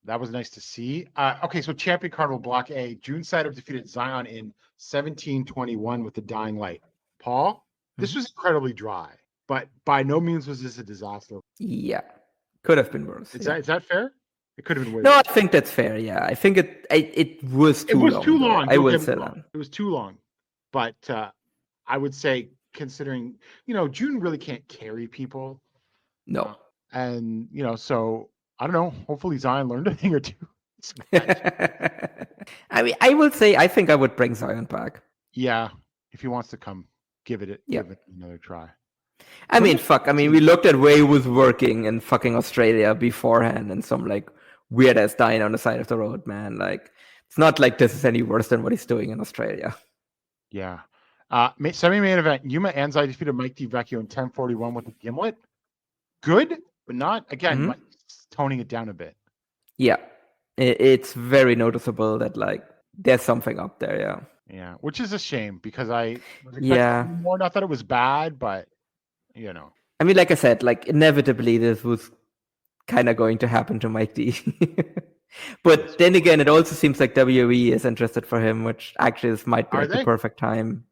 that was nice to see. Okay, so Champion Carnival Block A, Jun Saito defeated Zion in 17-21 with the Dying Light. Paul, this was incredibly dry, but by no means was this a disaster. Yeah. Could have been worse. Is that fair? It could have been way No, worse. I think that's fair, yeah. I think it was too long. It was too long. I would say that. It was too long. But I would say, considering, June really can't carry people. No. And, so I don't know. Hopefully Zion learned a thing or two. I mean, I will say, I think I would bring Zion back. Yeah. If he wants to come, give it another try. I mean, we looked at where he was working in fucking Australia beforehand and some like weird ass dying on the side of the road, man. Like, it's not like this is any worse than what he's doing in Australia. Yeah. Semi-main event, Yuma Anzai defeated Mike DiVecchio in 10:41 with a gimlet. Good, but not, again, toning it down a bit. Yeah. It's very noticeable that, like, there's something up there, yeah. Yeah, which is a shame because I was expecting more. Not that it was bad, but, I mean, like I said, like, inevitably this was kind of going to happen to Mike D. But then again, it also seems like WWE is interested for him, which actually this might be the perfect time.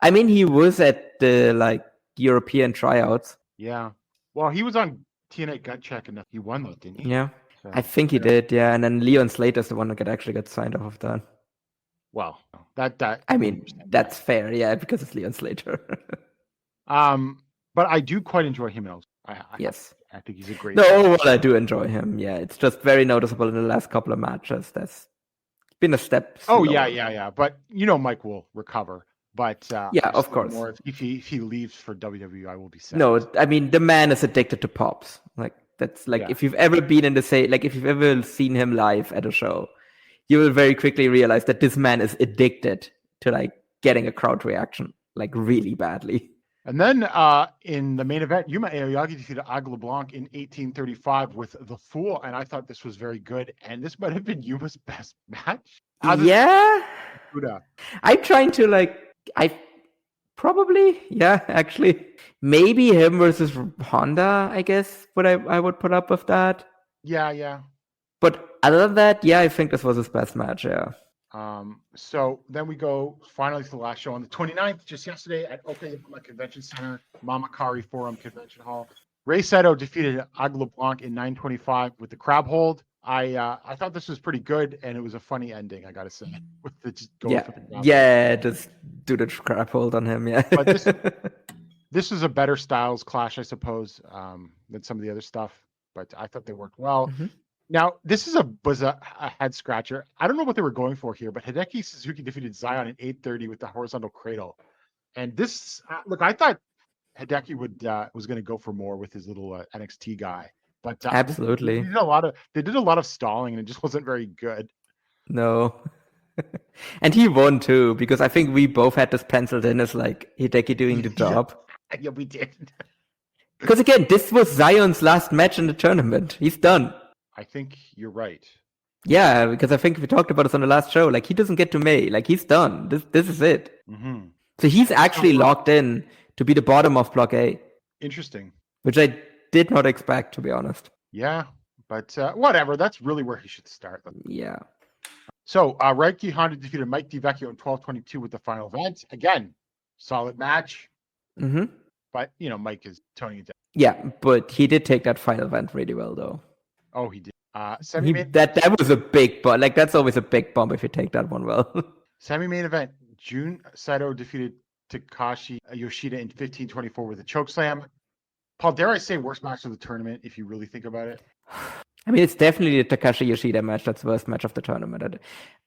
I mean, he was at the like European tryouts. Yeah. Well, he was on TNA Gut Check and he won that, didn't he? Yeah. So, I think he did, yeah. And then Leon Slater's the one that actually got signed off of that. Well, that I mean, that's fair, yeah, because it's Leon Slater. But I do quite enjoy him also. Yes. I think he's a great overall, I do enjoy him. Yeah, it's just very noticeable in the last couple of matches. There's been a step. Oh, yeah. But, Mike will recover. But yeah, of course. More if he leaves for WWE, I will be sad. No, I mean, the man is addicted to pops. Like, that's like, if you've ever been in if you've ever seen him live at a show, you will very quickly realize that this man is addicted to, like, getting a crowd reaction, like, really badly. And then in the main event, Yuma Aoyagi defeated Aigle LeBlanc in 18:35 with The Fool, and I thought this was very good. And this might have been Yuma's best match. I'm trying to actually maybe him versus Honda. I guess I would put up with that. Yeah. But other than that, I think this was his best match. Yeah. So then we go finally to the last show on the 29th, just yesterday at Okayama Convention Center, Mamakari Forum Convention Hall. Rei Saito defeated Aigle LeBlanc in 9:25 with the crab hold. I thought this was pretty good, and it was a funny ending, I gotta say. With the just going for the crab hold. Just do the crab hold on him. Yeah. But this is a better styles clash, I suppose, than some of the other stuff. But I thought they worked well. Mm-hmm. Now, this was a head scratcher. I don't know what they were going for here, but Hideki Suzuki defeated Zion in 8:30 with the horizontal cradle. And this, look, I thought Hideki was going to go for more with his little NXT guy, but absolutely, they did a lot of stalling, and it just wasn't very good. No, and he won too because I think we both had this penciled in as like Hideki doing the job. Yeah, we did. Because again, this was Zion's last match in the tournament. He's done. I think you're right. Yeah, because I think we talked about this on the last show. Like, he doesn't get to May. Like, he's done. This is it. Mm-hmm. So he's actually locked in to be the bottom of Block A. Interesting. Which I did not expect, to be honest. Yeah, but whatever. That's really where he should start. Yeah. So, Reiki Honda defeated Mike DiVecchio in 12:22 with the final event. Again, solid match. Mm-hmm. But, Mike is toning it down. Yeah, but he did take that final event really well, though. Oh, he did. That was a big bump. Like, that's always a big bump if you take that one well. Semi-main event, Jun Saito defeated Takashi Yoshida in 15:24 with a chokeslam. Paul, dare I say worst match of the tournament if you really think about it? I mean, it's definitely the Takashi Yoshida match. That's the worst match of the tournament.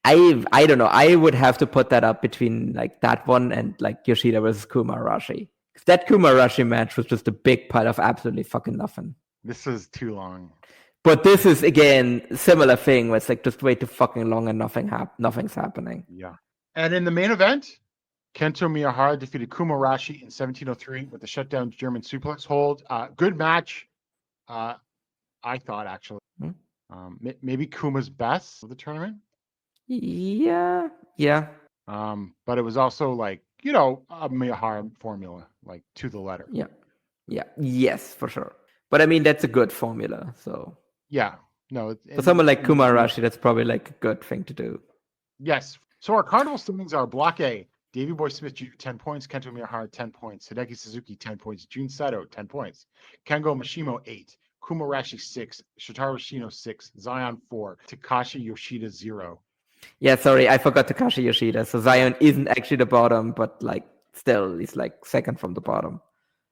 I don't know. I would have to put that up between like that one and like Yoshida versus Kuma Arashi. That Kuma Arashi match was just a big pile of absolutely fucking nothing. This is too long. But this is, again, similar thing where it's like just way too fucking long and nothing's happening. Yeah. And in the main event, Kento Miyahara defeated Kuma Arashi in 17:03 with the shutdown German suplex hold. Good match, I thought, actually. Maybe Kuma's best of the tournament. Yeah. But it was also like, you know, a Miyahara formula, like to the letter. Yeah. Yes, for sure. But I mean, that's a good formula. So Yeah. No. for someone like Kumarashi, that's probably like a good thing to do. Yes. So our carnival standings are Block A, Davey Boy Smith Jr. 10 points, Kento Miyahara 10 points, Hideki Suzuki 10 points, Jun Sato 10 points, Kengo Mishimo 8, Kumarashi 6, Shotaro Shino 6, Zion 4, Takashi Yoshida 0. Yeah, sorry, I forgot Takashi Yoshida. So Zion isn't actually the bottom, but like still he's like second from the bottom.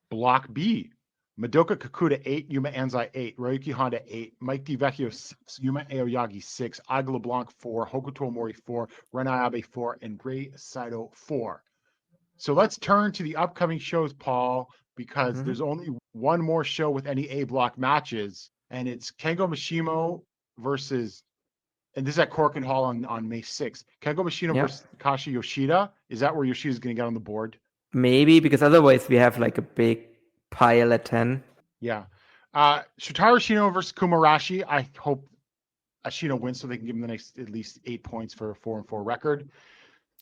Block B, Madoka Kakuta 8, Yuma Anzai 8, Ryuki Honda 8, Mike DiVecchio 6, Yuma Aoyagi 6, Aga LeBlanc 4, Hokuto Mori 4, Ren Ayabe 4, and Ray Saito 4. So let's turn to the upcoming shows, Paul, because there's only one more show with any A block matches, and it's Kengo Mishimo versus, and this is at Korakuen Hall on May 6th. Kengo Mishimo versus Takashi Yoshida. Is that where Yoshida's going to get on the board? Maybe, because otherwise we have like a big pile at 10. Yeah. Shotaro Shino versus Kumarashi. I hope Ashino wins so they can give him the next at least 8 points for a 4-4 record.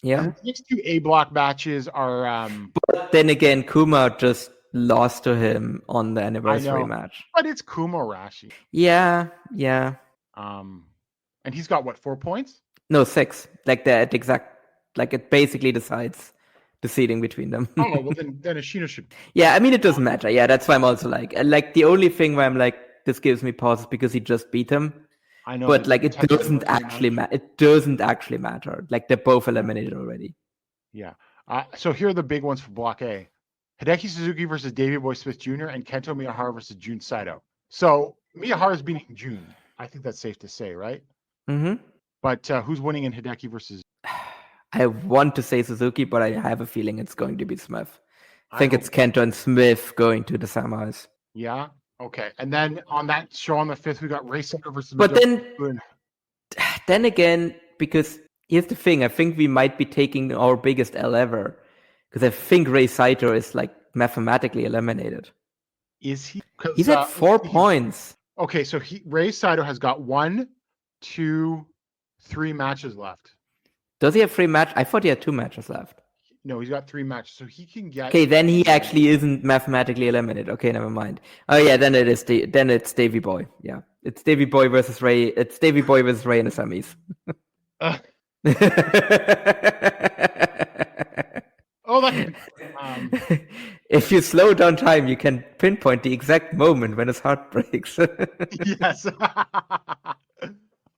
Yeah. And the next two A block matches are But then again, Kuma just lost to him on the anniversary match. But it's Kumarashi. Yeah. And he's got what, 4 points? No, 6. Like that exact, like it basically decides the seeding between them. Oh, well then Ashino should. Yeah, I mean it doesn't matter. Yeah, that's why I'm also like the only thing where I'm like, this gives me pause is because he just beat him. I know, but like it doesn't actually matter. It doesn't actually matter. Like they're both eliminated already. Yeah. So here are the big ones for Block A: Hideki Suzuki versus Davey Boy Smith Jr. and Kento Miyahara versus Jun Saito. So Miyahara's beating Jun. I think that's safe to say, right? Mm-hmm. But who's winning in Hideki versus? I want to say Suzuki, but I have a feeling it's going to be Smith. I think it's Kento and Smith going to the semis. Yeah. Okay. And then on that show on the 5th, we got Ray Saito versus. But then again, because here's the thing, I think we might be taking our biggest L ever, because I think Ray Saito is like mathematically eliminated. Is he? He's at 4 points. Okay, so Ray Saito has got 1, 2, 3 matches left. Does he have 3 matches? I thought he had 2 matches left. No, he's got 3 matches, so he can get. Okay, then he actually isn't mathematically eliminated. Okay, never mind. Oh yeah, then it is. Then it's Davey Boy. Yeah, it's Davey Boy versus Ray. It's Davey Boy versus Ray in the semis. If you slow down time, you can pinpoint the exact moment when his heart breaks. Yes.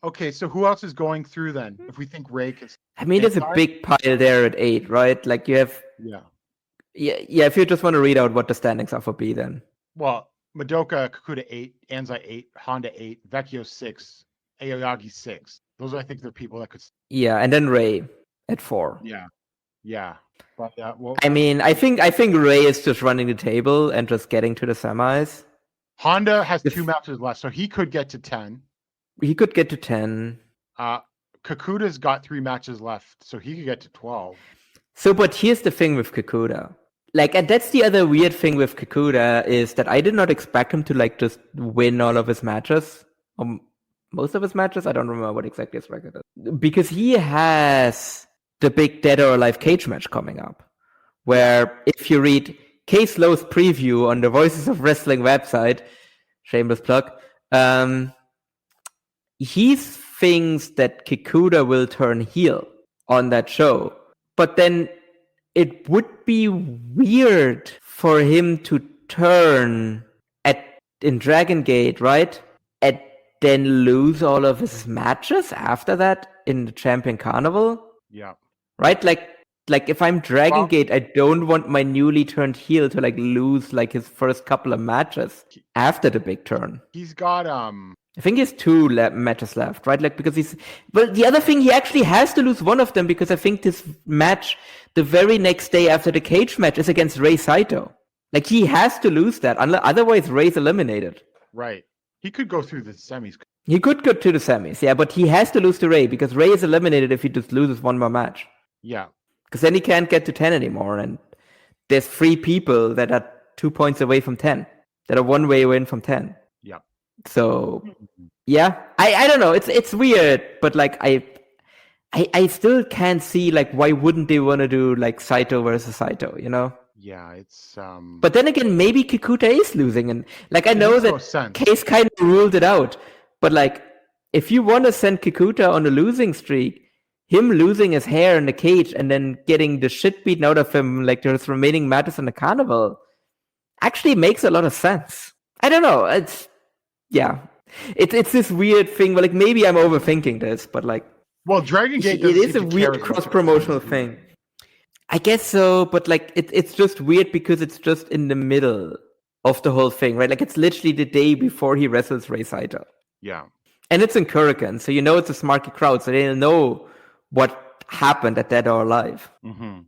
Okay, so who else is going through then? If we think Ray can. I mean, there's a big pile there at 8, right? Like you have. Yeah. If you just want to read out what the standings are for B, then. Well, Madoka Kakuta 8, Anzai 8, Honda 8, Vecchio 6, Aoyagi 6. Those I think they're people that could. Yeah, and then Ray at 4. Yeah. But well, I mean, I think Ray is just running the table and just getting to the semis. Honda has 2 matches left, so he could get to 10. He could get to 10. Kakuta's got 3 matches left, so he could get to 12. So, but here's the thing with Kakuta. Like, and that's the other weird thing with Kakuta is that I did not expect him to like just win all of his matches. Most of his matches. I don't remember what exactly his record is. Because he has the big Dead or Alive cage match coming up. Where if you read K Slow's preview on the Voices of Wrestling website, shameless plug, he thinks that Kakuta will turn heel on that show. But then it would be weird for him to turn in Dragon Gate, right? And then lose all of his matches after that in the Champion Carnival. Yeah. Right? Like if I'm Dragon Gate, I don't want my newly turned heel to like lose like his first couple of matches after the big turn. He's got I think he has 2 matches left, right? Like because the other thing, he actually has to lose one of them because I think this match, the very next day after the cage match, is against Ray Saito. Like he has to lose that, otherwise Ray's eliminated. Right. He could go through the semis. He could go to the semis, yeah, but he has to lose to Ray because Ray is eliminated if he just loses one more match. Yeah. Because then he can't get to 10 anymore, and there's 3 people that are 2 points away from 10, that are 1 way away from 10. Yeah. So, yeah, I don't know. It's weird, but like I still can't see like why wouldn't they want to do like Saito versus Saito, you know? Yeah, it's But then again, maybe Kikuta is losing, and like I know makes no that sense. Case kind of ruled it out. But like, if you want to send Kikuta on a losing streak, him losing his hair in the cage and then getting the shit beaten out of him like there's remaining matches in the carnival actually makes a lot of sense. I don't know. It's this weird thing. But like maybe I'm overthinking this, but like. Well, Dragon Gate It is a weird cross-promotional thing. I guess so, but like it's just weird because it's just in the middle of the whole thing, right? Like it's literally the day before he wrestles Rei Saito. Yeah. And it's in Korakuen, so you know it's a smarky crowd, so they'll know what happened at Dead or Alive. Mm-hmm.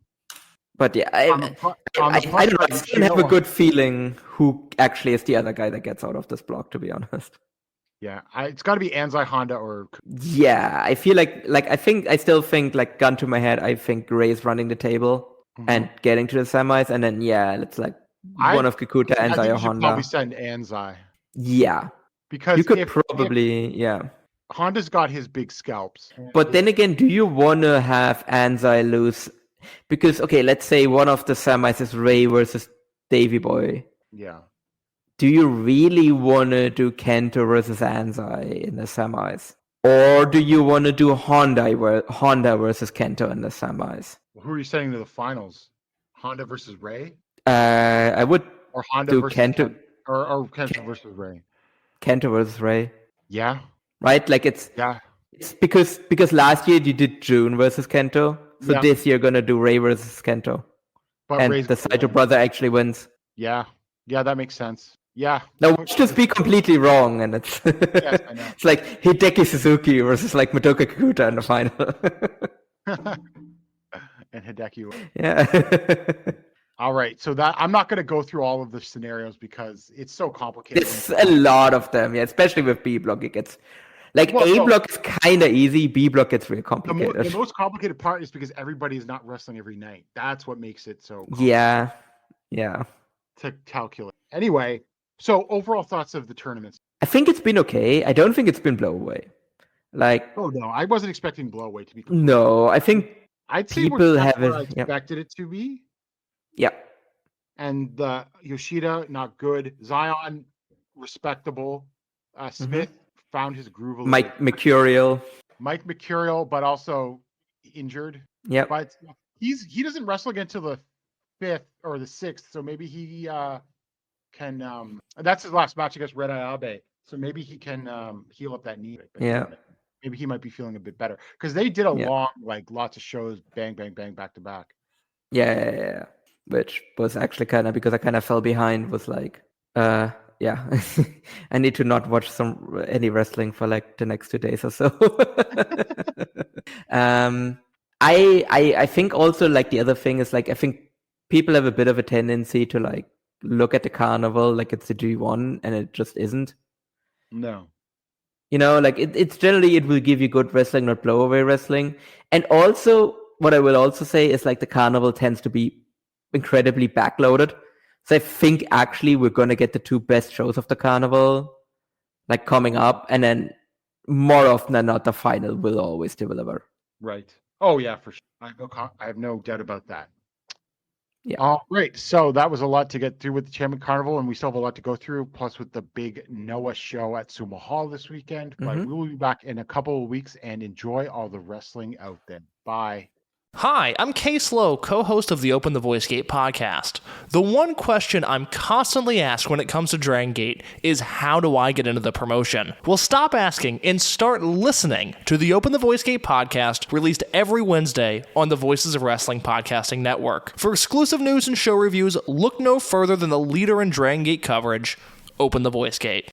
But yeah, I don't know. I still have a good feeling who actually is the other guy that gets out of this block, to be honest. Yeah, it's got to be Anzai, Honda, or... Yeah, I feel I still think, like, gun to my head, I think Ray's running the table and getting to the semis, and then, it's like one of Kikuta, Anzai, or Honda. Probably send Anzai. Yeah. Because you could probably. Honda's got his big scalps. But then again, do you want to have Anzai lose? Because, okay, let's say one of the semis is Ray versus Davey Boy. Yeah. Do you really want to do Kento versus Anzai in the semis? Or do you want to do Honda versus Kento in the semis? Who are you sending to the finals? Honda versus Ray? I would or Honda do versus Kento. Or Kento versus Ray. Kento versus Ray. Yeah. Right? Like it's because last year you did June versus Kento. So this year you're gonna do Ray versus Kento. But and Ray's the Saito brother actually wins. Yeah. Yeah, that makes sense. Yeah. Now, let's just be completely wrong, and it's yes, I know. It's like Hideki Suzuki versus like Madoka Kikuta in the final. And Hideki. Yeah. All right. So that I'm not going to go through all of the scenarios because it's so complicated. There's a lot of them, especially with B block. It gets like block is kind of easy. B block gets really complicated. The most complicated part is because everybody is not wrestling every night. That's what makes it so complicated. Yeah. To calculate. Anyway. So overall thoughts of the tournaments? I think it's been okay. I don't think it's been blow away. Like, oh no, I wasn't expecting blow away to be. No, I think I'd say people have I expected it to be. Yeah. And the Yoshida not good. Zion respectable. Smith found his groove a little. Mike Mercurial, but also injured. Yeah. But he doesn't wrestle again until the 5th or the 6th, so maybe he can that's his last match against Red Eye Abe, so maybe he can heal up that knee. Maybe he might be feeling a bit better because they did a long, like lots of shows, bang back to back. Yeah. Which was actually kind of because I kind of fell behind. Was like, I need to not watch any wrestling for like the next 2 days or so. I think also like the other thing is like I think people have a bit of a tendency to like look at the carnival like it's a G1 and it just isn't. No. You know, like it's generally it will give you good wrestling, not blow away wrestling. And also what I will also say is like the carnival tends to be incredibly backloaded. So I think actually we're gonna get the 2 best shows of the carnival like coming up, and then more often than not the final will always deliver. Right. Oh yeah, for sure. I have no doubt about that. Yeah. All right. So that was a lot to get through with the Champion Carnival, and we still have a lot to go through, plus with the big NOAH show at Sumo Hall this weekend. But we will be back in a couple of weeks, and enjoy all the wrestling out there. Bye. Hi, I'm Case Lowe, co-host of the Open the Voice Gate podcast. The one question I'm constantly asked when it comes to Dragon Gate is how do I get into the promotion? Well, stop asking and start listening to the Open the Voice Gate podcast, released every Wednesday on the Voices of Wrestling podcasting network. For exclusive news and show reviews, look no further than the leader in Dragon Gate coverage, Open the Voice Gate.